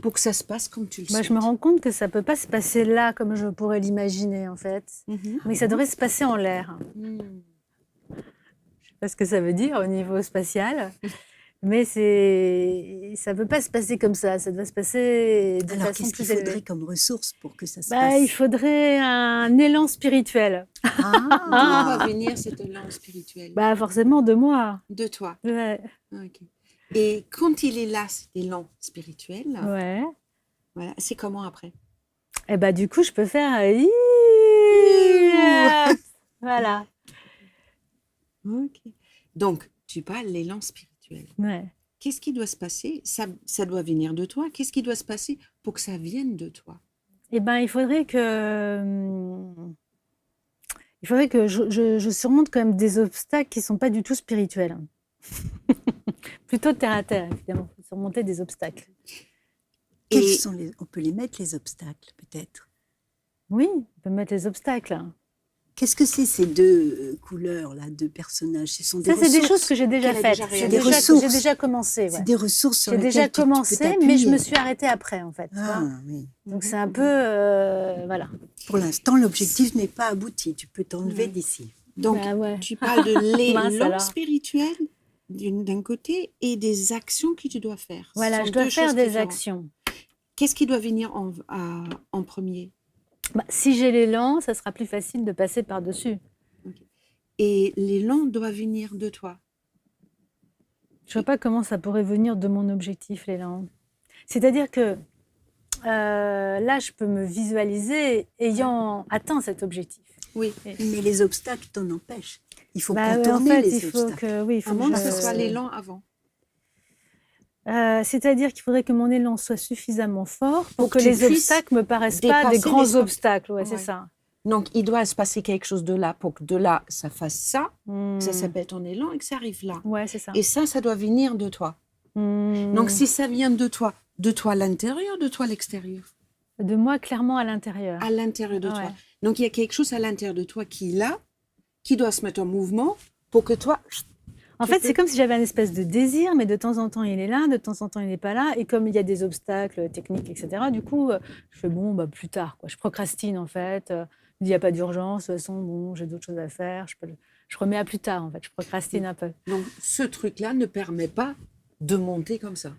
pour que ça se passe comme tu le Moi, souhaites? je me rends compte que ça peut pas se passer là comme je pourrais l'imaginer, en fait. Mhm. Mais ça devrait se passer en l'air. Mhm. Je sais pas ce que ça veut dire au niveau spatial. Mais ça peut pas se passer comme ça. Ça doit se passer de Alors, façon qu'est-ce qu'il plus élevée. faudrait comme ressource pour que ça se Bah, passe? il faudrait un élan spirituel. Ah, D'où va venir cet élan spirituel? Bah, forcément de moi. De toi. Ouais. Ok. Et quand il est là, cet élan spirituel, Ouais. voilà, c'est comment après? Et bah, du coup, je peux faire. Voilà. Ok. Donc, tu parles de l'élan spirituel. Ouais. Qu'est-ce qui doit se passer? Ça doit venir de toi. Qu'est-ce qui doit se passer pour que ça vienne de toi? Eh ben, il faudrait que je surmonte quand même des obstacles qui sont pas du tout spirituels. Plutôt terre à terre, évidemment. Faut surmonter des obstacles. quels Et- sont on peut les mettre, les obstacles, peut-être. Oui, on peut mettre les obstacles. Qu'est-ce que c'est ces deux couleurs-là, deux personnages? Ce sont des Ça, c'est des ressources. choses que j'ai déjà qu'elle a faites. déjà J'ai réalisées. Des déjà, ressources. j'ai déjà commencé. C'est Ouais. des ressources sur J'ai lesquelles déjà tu peux commencé, mais je t'appuyer. me suis arrêtée après, en fait. tu vois. Ah, oui. Donc, c'est un peu... voilà. Pour l'instant, l'objectif n'est pas abouti. Tu peux t'enlever Ouais. d'ici. Donc, Bah ouais. tu parles de Mince, l'élan alors. spirituel d'un côté et des actions que tu dois faire. Ce Voilà, sont je dois deux faire choses des différentes. actions. Qu'est-ce qui doit venir en premier? Bah, si j'ai l'élan, ça sera plus facile de passer par-dessus. Et l'élan doit venir de toi. Je vois pas comment ça pourrait venir de mon objectif, l'élan. C'est-à-dire que là, je peux me visualiser ayant atteint cet objectif. Oui. Mais les obstacles t'en empêchent. Il faut Bah, contourner en fait, les il faut obstacles. que, oui, il À faut moins que je- ce soit l'élan avant. C'est-à-dire qu'il faudrait que mon élan soit suffisamment fort pour que que tu les puisses obstacles me paraissent pas des dépasser grands les obstacles. Ouais, c'est Ouais. ça. Donc, il doit se passer quelque chose de là pour que de là, ça fasse ça, Hmm. que ça s'appelle ton élan et que ça arrive là. Ouais, c'est ça. Et ça doit venir de toi. Hmm. Donc, si ça vient de toi à l'intérieur, de toi à l'extérieur? De moi, clairement, à l'intérieur. À l'intérieur de Ouais. toi. Donc, il y a quelque chose à l'intérieur de toi qui est là, qui doit se mettre en mouvement pour que toi... En Tu fait, peux- c'est comme si j'avais un espèce de désir, mais de temps en temps, il est là, de temps en temps, il n'est pas là. Et comme il y a des obstacles techniques, etc., du coup, je fais bon, bah, plus tard, quoi. Je procrastine, en fait. Il n'y a pas d'urgence. De toute façon, bon, j'ai d'autres choses à faire. Je remets à plus tard, en fait. Je procrastine un peu. Donc, ce truc-là ne permet pas de monter comme ça.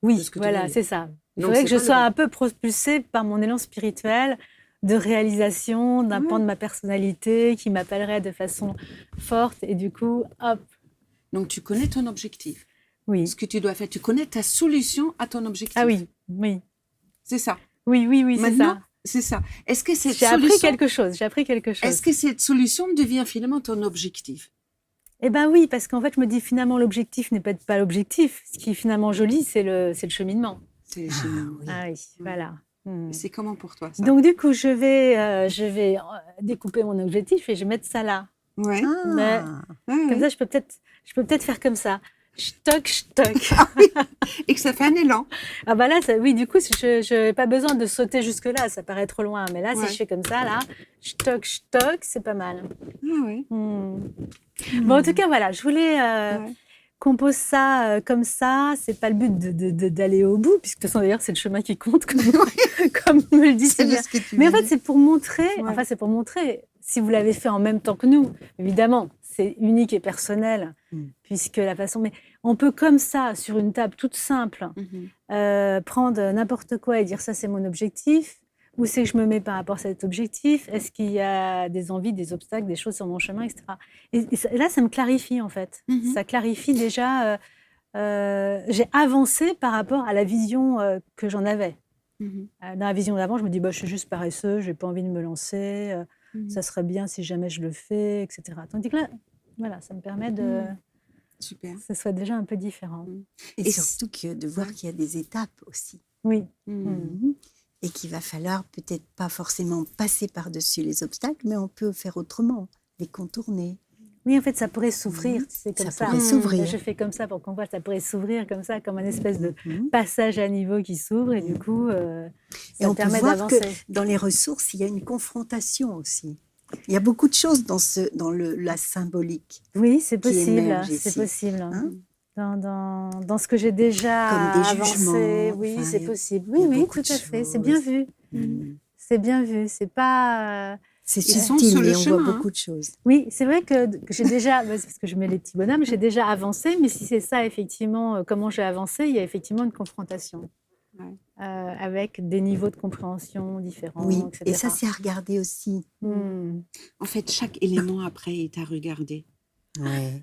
Oui, de ce que tu voilà, veux dire. c'est ça. Il Donc, faudrait c'est que je pas le sois bon. un peu propulsée par mon élan spirituel de réalisation d'un Ouais. pan de ma personnalité qui m'appellerait de façon forte. Et du coup, hop, Donc, tu connais ton objectif. oui. Ce que tu dois faire, tu connais ta solution à ton objectif. Ah oui, oui. C'est ça. Oui, oui, oui, c'est Maintenant, ça. c'est ça. Est-ce que cette J'ai appris solution... quelque chose. J'ai appris quelque chose. Est-ce que cette solution devient finalement ton objectif? Eh bien oui, parce qu'en fait, je me dis finalement, l'objectif n'est peut-être pas l'objectif. Ce qui est finalement joli, c'est le cheminement. C'est Ah, oui. Ah oui, voilà. Hmm. C'est comment pour toi, ça? Donc du coup, je vais découper mon objectif et je vais mettre ça là. Ouais. Ah, Mais- Comme ça, je peux peut-être faire comme ça. Stock, stock. Et que ça fait un élan. Ah bah là, oui, du coup, je n'ai pas besoin de sauter jusque-là, ça paraît trop loin. Mais là, Ouais. si je fais comme ça, là, stock, stock, c'est pas mal. Ah ouais. Bon, en tout cas, voilà, je voulais Ouais. qu'on pose ça comme ça. C'est pas le but d'aller au bout, puisque de toute façon, d'ailleurs, c'est le chemin qui compte, comme me le dit C'est Sylvia. ce que tu Mais en veux fait, dire. c'est pour montrer, Ouais. si vous l'avez fait en même temps que nous, évidemment, c'est unique et personnel, Mm. puisque la façon. Mais on peut, comme ça, sur une table toute simple, Mhm. prendre n'importe quoi et dire ça, c'est mon objectif. Où c'est que je me mets par rapport à cet objectif? Est-ce qu'il y a des envies, des obstacles, des choses sur mon chemin, etc. Et là, ça me clarifie, en fait. Mhm. Ça clarifie déjà. J'ai avancé par rapport à la vision que j'en avais. Mhm. Dans la vision d'avant, je me dis, bah, je suis juste paresseux, je n'ai pas envie de me lancer, Mhm. ça serait bien si jamais je le fais, etc. Tandis que là, voilà, ça me permet de... Super. ce soit déjà un peu différent. Et Et surtout que de voir qu'il y a des étapes aussi. Oui. Et qu'il va falloir peut-être pas forcément passer par-dessus les obstacles, mais on peut faire autrement, les contourner. Oui, en fait, ça pourrait s'ouvrir. C'est comme ça. pourrait s'ouvrir. Je fais comme ça pour qu'on voit. Ça pourrait s'ouvrir comme ça, comme un espèce de Mhm. passage à niveau qui s'ouvre. Et du coup, Et ça on peut permet voir que d'avancer. dans les ressources, il y a une confrontation aussi. Il y a beaucoup de choses dans la symbolique. Oui, c'est possible. émerge C'est ici. possible. Hein? Dans ce que j'ai déjà Comme des avancé, jugements, oui, enfin, c'est il y a- possible. il y Oui, a oui, beaucoup tout de à fait. C'est bien choses. vu. C'est bien vu. C'est pas. C'est Ils sont subtil, sur le mais on voit chemin, beaucoup de choses. Oui, c'est vrai que j'ai déjà, c'est parce que je mets les petits bonhommes, j'ai déjà avancé, mais si c'est ça, effectivement, comment j'ai avancé, il y a effectivement une confrontation Ouais. avec des niveaux de compréhension différents, Oui, etc. et ça, c'est à regarder aussi. Mm. En fait, chaque élément après est à regarder. Ouais.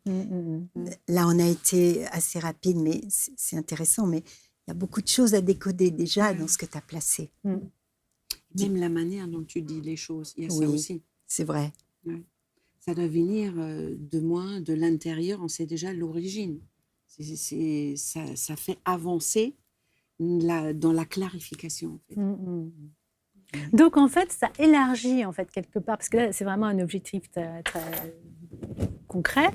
Mm. Là, on a été assez rapide, mais c'est intéressant. Mais il y a beaucoup de choses à décoder déjà dans ce que tu as placé. Même la manière dont tu dis les choses, il y a ça Oui. aussi. C'est vrai. Ça doit venir de moi, de l'intérieur, on sait déjà l'origine. Ça fait avancer dans la clarification. En fait. Donc, en fait, ça élargit, en fait, quelque part, parce que là, c'est vraiment un objectif très, très concret.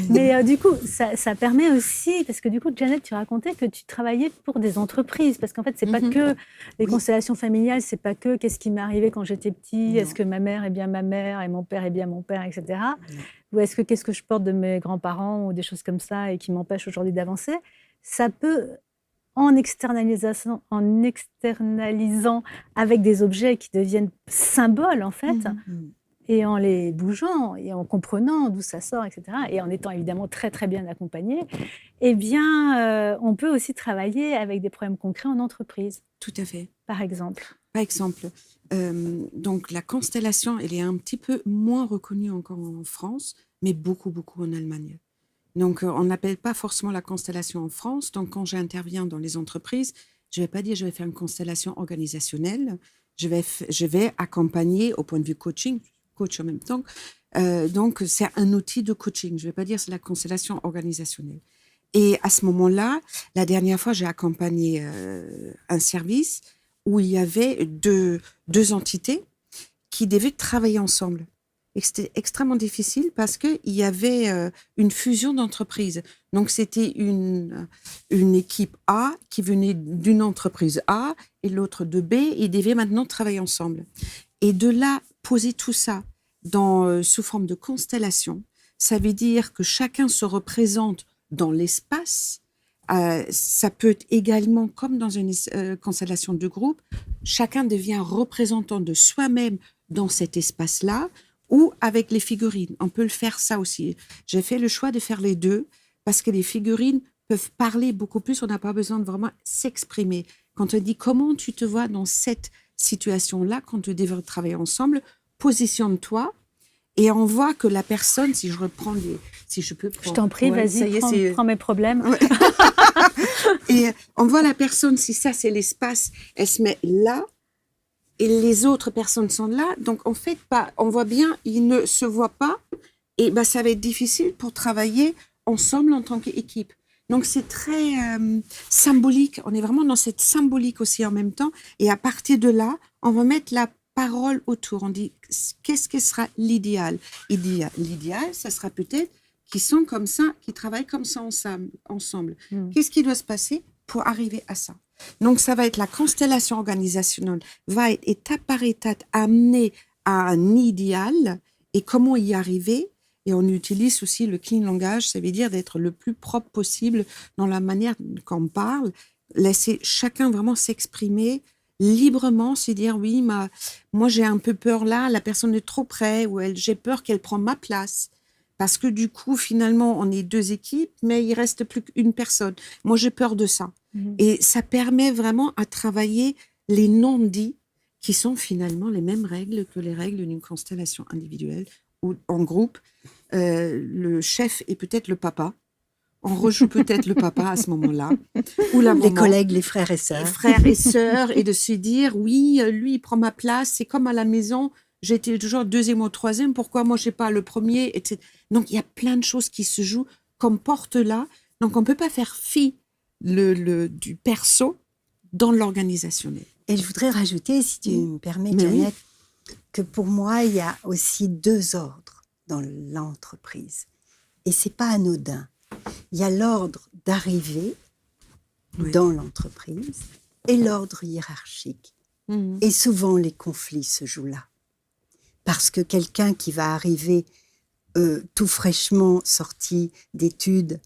Mais du coup, ça permet aussi, parce que du coup, Janet, tu racontais que tu travaillais pour des entreprises, parce qu'en fait, c'est pas que les constellations familiales, c'est pas que qu'est-ce qui m'est arrivé quand j'étais petit, est-ce que ma mère est bien ma mère et mon père est bien mon père, etc. Ou est-ce que qu'est-ce que je porte de mes grands-parents ou des choses comme ça et qui m'empêchent aujourd'hui d'avancer. Ça peut, en externalisant avec des objets qui deviennent symboles, en fait, et en les bougeant et en comprenant d'où ça sort, etc., et en étant évidemment très, très bien accompagné, eh bien, on peut aussi travailler avec des problèmes concrets en entreprise, Tout à fait. par exemple. Par exemple, donc la constellation, elle est un petit peu moins reconnue encore en France, mais beaucoup, beaucoup en Allemagne. Donc, on n'appelle pas forcément la constellation en France. Donc, quand j'interviens dans les entreprises, je ne vais pas dire je vais faire une constellation organisationnelle. Je vais accompagner au point de vue coach en même temps. Donc, c'est un outil de coaching. Je ne vais pas dire c'est la constellation organisationnelle. Et à ce moment-là, la dernière fois, j'ai accompagné un service où il y avait deux entités qui devaient travailler ensemble. Et c'était extrêmement difficile parce qu'il y avait une fusion d'entreprises. Donc, c'était une équipe A qui venait d'une entreprise A et l'autre de B. Et ils devaient maintenant travailler ensemble. Et de là, poser tout ça sous forme de constellation, ça veut dire que chacun se représente dans l'espace. Ça peut être également, comme dans une constellation de groupe, chacun devient représentant de soi-même dans cet espace-là, ou avec les figurines. On peut le faire ça aussi. J'ai fait le choix de faire les deux parce que les figurines peuvent parler beaucoup plus. On n'a pas besoin de vraiment s'exprimer. Quand on dit comment tu te vois dans cette situation-là, quand tu devrais travailler ensemble, positionne-toi et on voit que la personne, si je reprends si je peux prendre. Je t'en prie, vas-y, prends mes problèmes. Ouais. Et on voit la personne, si ça c'est l'espace, elle se met là. Et les autres personnes sont là, donc en fait, on voit bien, ils ne se voient pas, et ça va être difficile pour travailler ensemble en tant qu'équipe. Donc c'est très symbolique, on est vraiment dans cette symbolique aussi en même temps, et à partir de là, on va mettre la parole autour, on dit qu'est-ce qui sera l'idéal. L'idéal, ça sera peut-être qu'ils sont comme ça, qu'ils travaillent comme ça ensemble. Qu'est-ce qui doit se passer pour arriver à ça? Donc, ça va être la constellation organisationnelle, va être étape par étape amenée à un idéal et comment y arriver. Et on utilise aussi le clean langage, ça veut dire d'être le plus propre possible dans la manière qu'on parle, laisser chacun vraiment s'exprimer librement, se dire oui, moi j'ai un peu peur là, la personne est trop près, ou j'ai peur qu'elle prenne ma place. Parce que du coup, finalement, on est deux équipes, mais il reste plus qu'une personne. Moi, j'ai peur de ça. Et ça permet vraiment à travailler les non-dits qui sont finalement les mêmes règles que les règles d'une constellation individuelle ou en groupe. Le chef est peut-être le papa. On rejoue peut-être le papa à ce moment-là. Ou la maman. Les collègues, les frères et sœurs. Les frères et sœurs. Et de se dire, oui, lui, il prend ma place. C'est comme à la maison. J'étais toujours deuxième ou troisième. Pourquoi moi, je n'ai pas le premier, etc. Donc, il y a plein de choses qui se jouent comporte là. Donc, on ne peut pas faire fi du perso dans l'organisationnel. Et je voudrais rajouter, si tu me permets, Mais Jeannette, que pour moi, il y a aussi 2 ordres dans l'entreprise. Et ce n'est pas anodin. Il y a l'ordre d'arrivée dans l'entreprise et l'ordre hiérarchique. Et souvent, les conflits se jouent là. Parce que quelqu'un qui va arriver tout fraîchement sorti d'études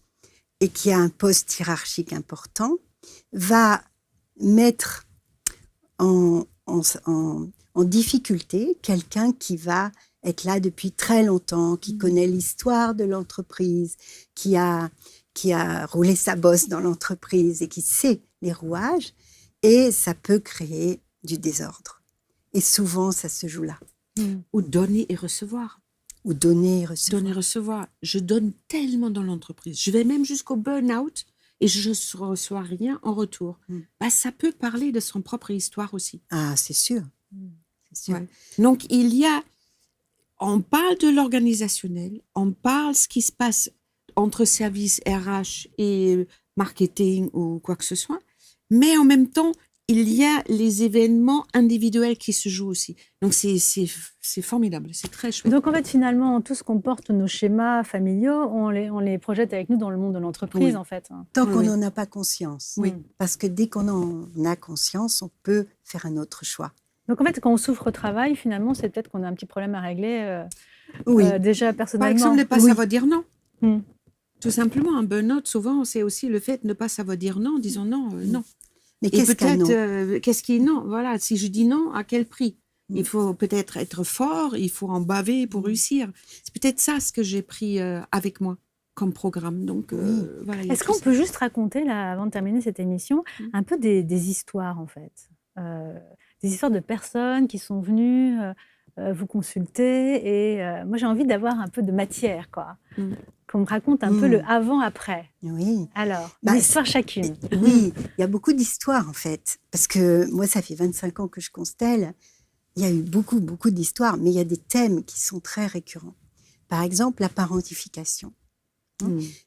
et qui a un poste hiérarchique important, va mettre en difficulté quelqu'un qui va être là depuis très longtemps, qui connaît l'histoire de l'entreprise, qui a roulé sa bosse dans l'entreprise et qui sait les rouages, et ça peut créer du désordre. Et souvent, ça se joue là. Ou donner et recevoir. Ou donner et recevoir. Donner et recevoir. Je donne tellement dans l'entreprise. Je vais même jusqu'au burn-out et je ne reçois rien en retour. Bah, ça peut parler de son propre histoire aussi. Ah, c'est sûr. C'est sûr. Ouais. Donc, on parle de l'organisationnel, on parle ce qui se passe entre services RH et marketing ou quoi que ce soit, mais en même temps, il y a les événements individuels qui se jouent aussi. Donc, c'est formidable, c'est très chouette. Donc, en fait, finalement, tout ce qu'on porte, nos schémas familiaux, on les projette avec nous dans le monde de l'entreprise, en fait. Tant qu'on n'en a pas conscience. Oui. Parce que dès qu'on en a conscience, on peut faire un autre choix. Donc, en fait, quand on souffre au travail, finalement, c'est peut-être qu'on a un petit problème à régler déjà Par personnellement. exemple, ne pas savoir dire non. Tout simplement, un burn-out, souvent, c'est aussi le fait de ne pas savoir dire non en disant non, non. Mais Et qu'est-ce qu'un non qu'est-ce qui est non? Voilà, si je dis non, à quel prix? Il faut peut-être être fort, il faut en baver pour réussir. C'est peut-être ça ce que j'ai pris avec moi comme programme. Donc, voilà, Est-ce qu'on peut juste raconter, là, avant de terminer cette émission, un peu des histoires, en fait, des histoires de personnes qui sont venues vous consulter, et moi j'ai envie d'avoir un peu de matière, quoi. Qu'on me raconte un peu le avant-après. Oui. Alors, une histoire chacune. Oui, il y a beaucoup d'histoires en fait. Parce que moi, ça fait 25 ans que je constelle. Il y a eu beaucoup, beaucoup d'histoires, mais il y a des thèmes qui sont très récurrents. Par exemple, la parentification.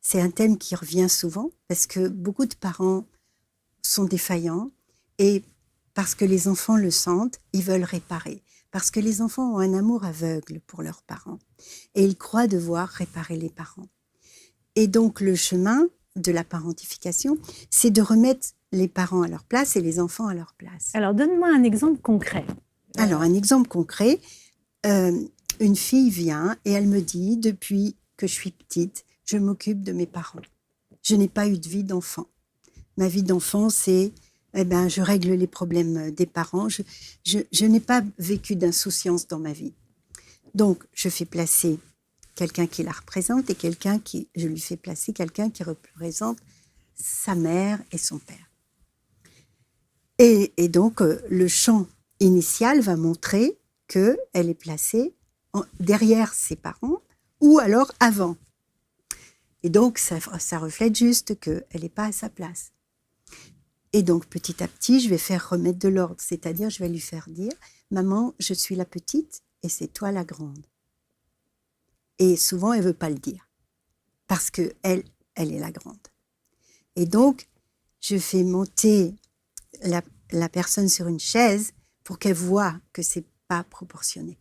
C'est un thème qui revient souvent parce que beaucoup de parents sont défaillants et parce que les enfants le sentent, ils veulent réparer. Parce que les enfants ont un amour aveugle pour leurs parents et ils croient devoir réparer les parents. Et donc, le chemin de la parentification, c'est de remettre les parents à leur place et les enfants à leur place. Alors, donne-moi un exemple concret. Alors, un exemple concret, une fille vient et elle me dit, depuis que je suis petite, je m'occupe de mes parents. Je n'ai pas eu de vie d'enfant. Ma vie d'enfant, c'est... je règle les problèmes des parents. Je n'ai pas vécu d'insouciance dans ma vie. Donc, je fais placer quelqu'un qui la représente et je lui fais placer quelqu'un qui représente sa mère et son père. Et donc, le champ initial va montrer qu'elle est placée derrière ses parents ou alors avant. Et donc, ça reflète juste qu'elle n'est pas à sa place. Et donc, petit à petit, je vais faire remettre de l'ordre. C'est-à-dire, je vais lui faire dire, « Maman, je suis la petite et c'est toi la grande. » Et souvent, elle ne veut pas le dire. Parce qu'elle est la grande. Et donc, je fais monter la personne sur une chaise pour qu'elle voie que ce n'est pas proportionné.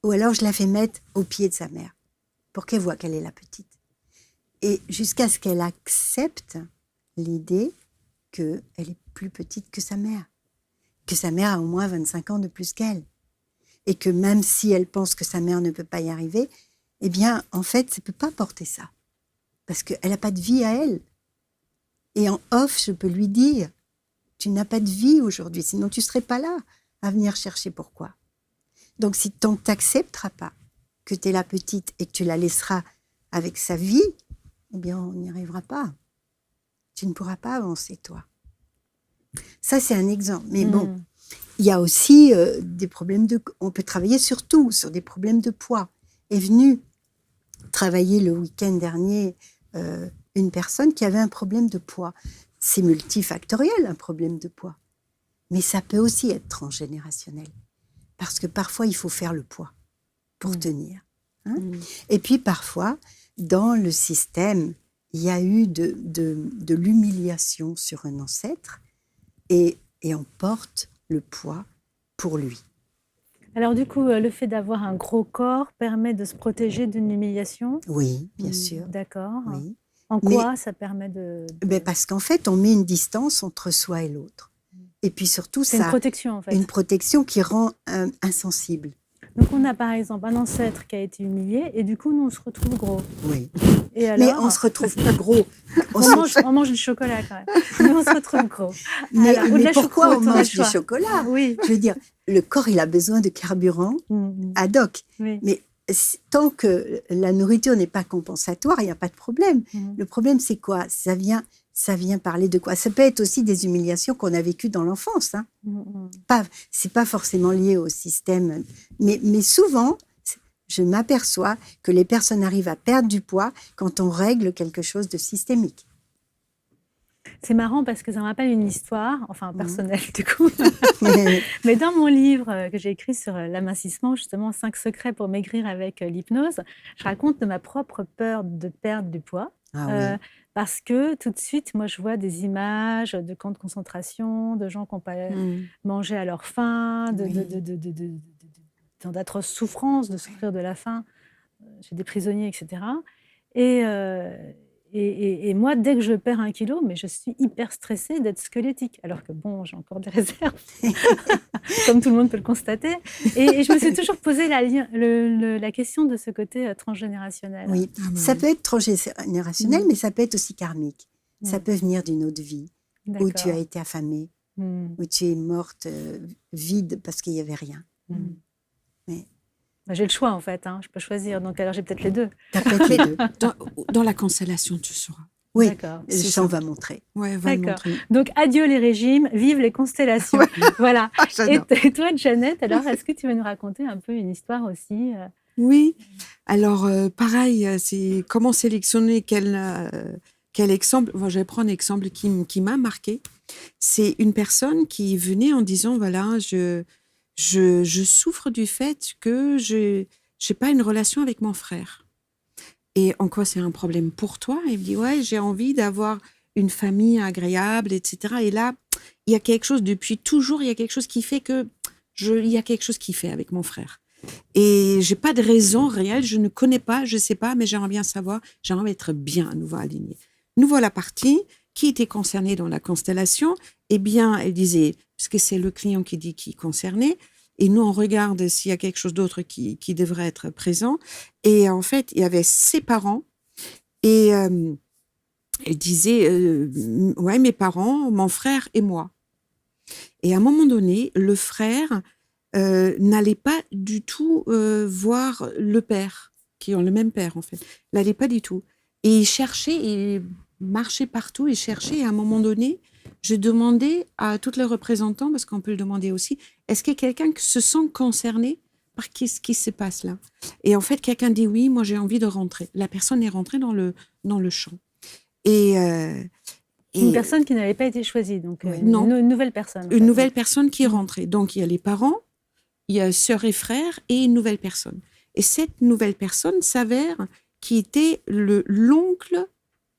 Ou alors, je la fais mettre au pied de sa mère pour qu'elle voie qu'elle est la petite. Et jusqu'à ce qu'elle accepte l'idée qu'elle est plus petite que sa mère a au moins 25 ans de plus qu'elle, et que même si elle pense que sa mère ne peut pas y arriver, eh bien, en fait, elle ne peut pas porter ça, parce qu'elle n'a pas de vie à elle. Et en off, je peux lui dire, tu n'as pas de vie aujourd'hui, sinon tu ne serais pas là à venir chercher pourquoi. Donc, si tant que tu n'accepteras pas que tu es la petite et que tu la laisseras avec sa vie, eh bien, on n'y arrivera pas. Tu ne pourras pas avancer, toi. Ça, c'est un exemple. Mais bon, il y a aussi des problèmes on peut travailler surtout sur des problèmes de poids. Est venue travailler le week-end dernier une personne qui avait un problème de poids. C'est multifactoriel, un problème de poids. Mais ça peut aussi être transgénérationnel. Parce que parfois, il faut faire le poids pour tenir. Hein. Et puis, parfois, dans le système, il y a eu de l'humiliation sur un ancêtre et on porte le poids pour lui. Alors du coup, le fait d'avoir un gros corps permet de se protéger d'une humiliation? Oui, bien sûr. D'accord. Oui. En quoi ça permet de... Parce qu'en fait, on met une distance entre soi et l'autre. Et puis surtout, C'est une protection en fait. Une protection qui rend insensible. Donc on a par exemple un ancêtre qui a été humilié et du coup, nous, on se retrouve gros. Oui. Et alors, mais on se retrouve pas gros. On mange du chocolat quand même. Mais on se retrouve gros. Mais choucroute, pourquoi on mange du chocolat? Oui. Je veux dire, le corps, il a besoin de carburant ad hoc. Oui. Mais tant que la nourriture n'est pas compensatoire, il n'y a pas de problème. Le problème, c'est quoi? Ça vient parler de quoi? Ça peut être aussi des humiliations qu'on a vécues dans l'enfance. Hein. C'est pas forcément lié au système. Mais souvent, je m'aperçois que les personnes arrivent à perdre du poids quand on règle quelque chose de systémique. C'est marrant parce que ça me rappelle une histoire, enfin personnelle du coup. Mais dans mon livre que j'ai écrit sur l'amincissement, justement 5 secrets pour maigrir avec l'hypnose, je raconte de ma propre peur de perdre du poids. Oui. Parce que tout de suite, moi, je vois des images de camps de concentration, de gens qui n'ont pas mangé à leur faim, d'atroces souffrances, de souffrir de la faim chez des prisonniers, etc. Et moi, dès que je perds 1 kilo, mais je suis hyper stressée d'être squelettique. Alors que bon, j'ai encore des réserves, comme tout le monde peut le constater. Et je me suis toujours posé la question de ce côté transgénérationnel. Oui, ça peut être transgénérationnel, mais ça peut être aussi karmique. Ça peut venir d'une autre vie, où tu as été affamée, où tu es morte vide parce qu'il n'y avait rien. Mais... j'ai le choix en fait, hein. Je peux choisir, donc alors j'ai peut-être les deux. Tu as peut-être les deux. Dans la constellation, tu sauras. Oui, le champ va montrer. Ouais, va le montrer. Donc adieu les régimes, vive les constellations. Voilà. Et toi, Janet, alors est-ce que tu vas nous raconter un peu une histoire aussi Oui. Alors pareil, c'est comment sélectionner quel exemple. Bon, je vais prendre un exemple qui m'a marqué. C'est une personne qui venait en disant voilà, je souffre du fait que je n'ai pas une relation avec mon frère. Et en quoi c'est un problème pour toi? Il me dit, ouais, j'ai envie d'avoir une famille agréable, etc. Et là, il y a quelque chose, depuis toujours, il y a quelque chose qui fait que il y a quelque chose qui fait avec mon frère. Et j'ai pas de raison réelle, je ne connais pas, je sais pas, mais j'aimerais bien savoir, j'aimerais être bien à nouveau alignée. Nous voilà partis. Qui était concerné dans la constellation? Eh bien, elle disait, parce que c'est le client qui dit qui est concerné, et nous, on regarde s'il y a quelque chose d'autre qui devrait être présent. Et en fait, il y avait ses parents, et elle disait, ouais, mes parents, mon frère et moi. Et à un moment donné, le frère n'allait pas du tout voir le père, qui ont le même père, en fait. Il n'allait pas du tout. Et il cherchait, il marchait partout, il cherchait, et à un moment donné, je demandais à tous les représentants, parce qu'on peut le demander aussi, est-ce qu'il y a quelqu'un qui se sent concerné par ce qui se passe là? Et en fait, quelqu'un dit oui, moi j'ai envie de rentrer. La personne est rentrée dans le champ. Et une personne qui n'avait pas été choisie, donc une nouvelle personne. Une nouvelle personne qui est rentrée. Donc il y a les parents, il y a sœur et frère et une nouvelle personne. Et cette nouvelle personne s'avère qui était l'oncle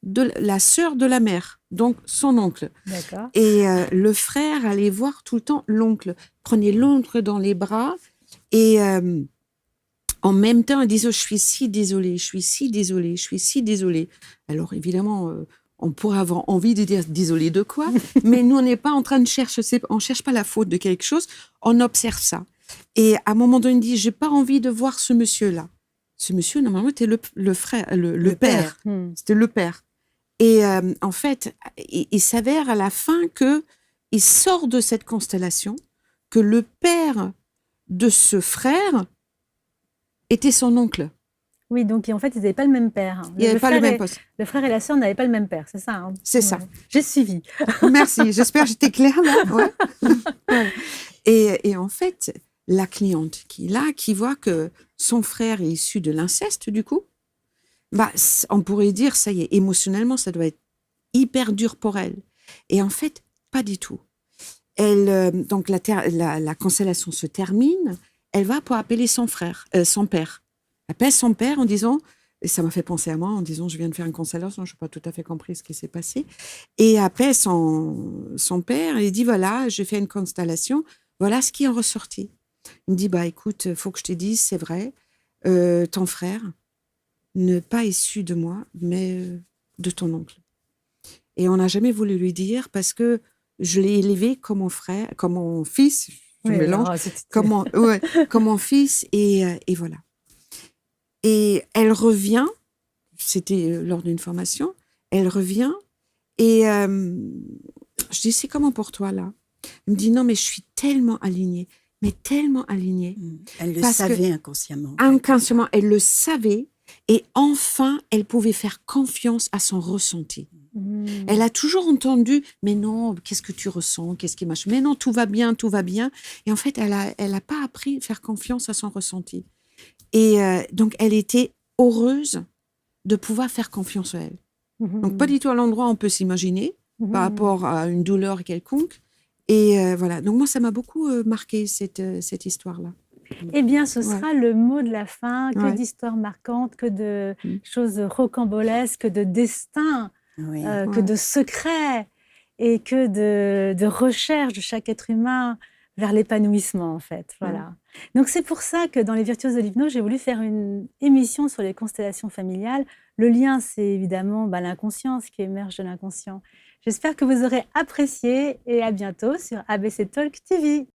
de la sœur de la mère, donc son oncle. D'accord. Et le frère allait voir tout le temps l'oncle, prenait l'oncle dans les bras et en même temps il disait, je suis si désolée, je suis si désolée, je suis si désolée. Alors évidemment, on pourrait avoir envie de dire désolée de quoi, mais nous on n'est pas en train de chercher, on cherche pas la faute de quelque chose, on observe ça. Et à un moment donné, il dit, j'ai pas envie de voir ce monsieur-là. Ce monsieur, normalement, était le frère, le père. C'était le père. Et en fait, il s'avère à la fin qu'il sort de cette constellation, que le père de ce frère était son oncle. Oui, donc en fait, ils n'avaient pas le même père. Ils n'avaient pas le même poste. Le frère et la sœur n'avaient pas le même père, c'est ça, hein? C'est ça. J'ai suivi. Merci, j'espère que j'étais claire là. Ouais. Et en fait, la cliente qui est là, qui voit que son frère est issu de l'inceste, du coup, bah, on pourrait dire, ça y est, émotionnellement, ça doit être hyper dur pour elle. Et en fait, pas du tout. Elle, donc la constellation se termine, elle va pour appeler son frère, son père. Elle appelle son père en disant, Et ça m'a fait penser à moi en disant, je viens de faire une constellation, je n'ai pas tout à fait compris ce qui s'est passé. Et après, son père, il dit, voilà, j'ai fait une constellation, voilà ce qui est ressorti. Il me dit, bah écoute, il faut que je te dise, c'est vrai, ton frère, ne pas issu de moi, mais de ton oncle. Et on n'a jamais voulu lui dire parce que je l'ai élevé comme mon frère, comme mon fils, je mélange, comme mon fils, et voilà. Et elle revient, c'était lors d'une formation, elle revient, et je dis, c'est comment pour toi là? Elle me dit, non, mais je suis tellement alignée, mais tellement alignée. Elle le savait inconsciemment. Inconsciemment, elle le savait, et enfin, elle pouvait faire confiance à son ressenti. Elle a toujours entendu, mais non, qu'est-ce que tu ressens, qu'est-ce qui marche? Mais non, tout va bien, tout va bien. Et en fait, elle a pas appris à faire confiance à son ressenti. Et donc, elle était heureuse de pouvoir faire confiance à elle. Donc, pas du tout à l'endroit où on peut s'imaginer par rapport à une douleur quelconque. Et voilà. Donc, moi, ça m'a beaucoup marqué, cette histoire-là. Eh bien, ce sera le mot de la fin. Que d'histoires marquantes, que de choses rocambolesques, que de destins, que de secrets et que de recherche de chaque être humain vers l'épanouissement, en fait. Voilà. Donc, c'est pour ça que dans Les Virtuoses de l'hypnose, j'ai voulu faire une émission sur les constellations familiales. Le lien, c'est évidemment l'inconscient, ce qui émerge de l'inconscient. J'espère que vous aurez apprécié et à bientôt sur ABC Talk TV.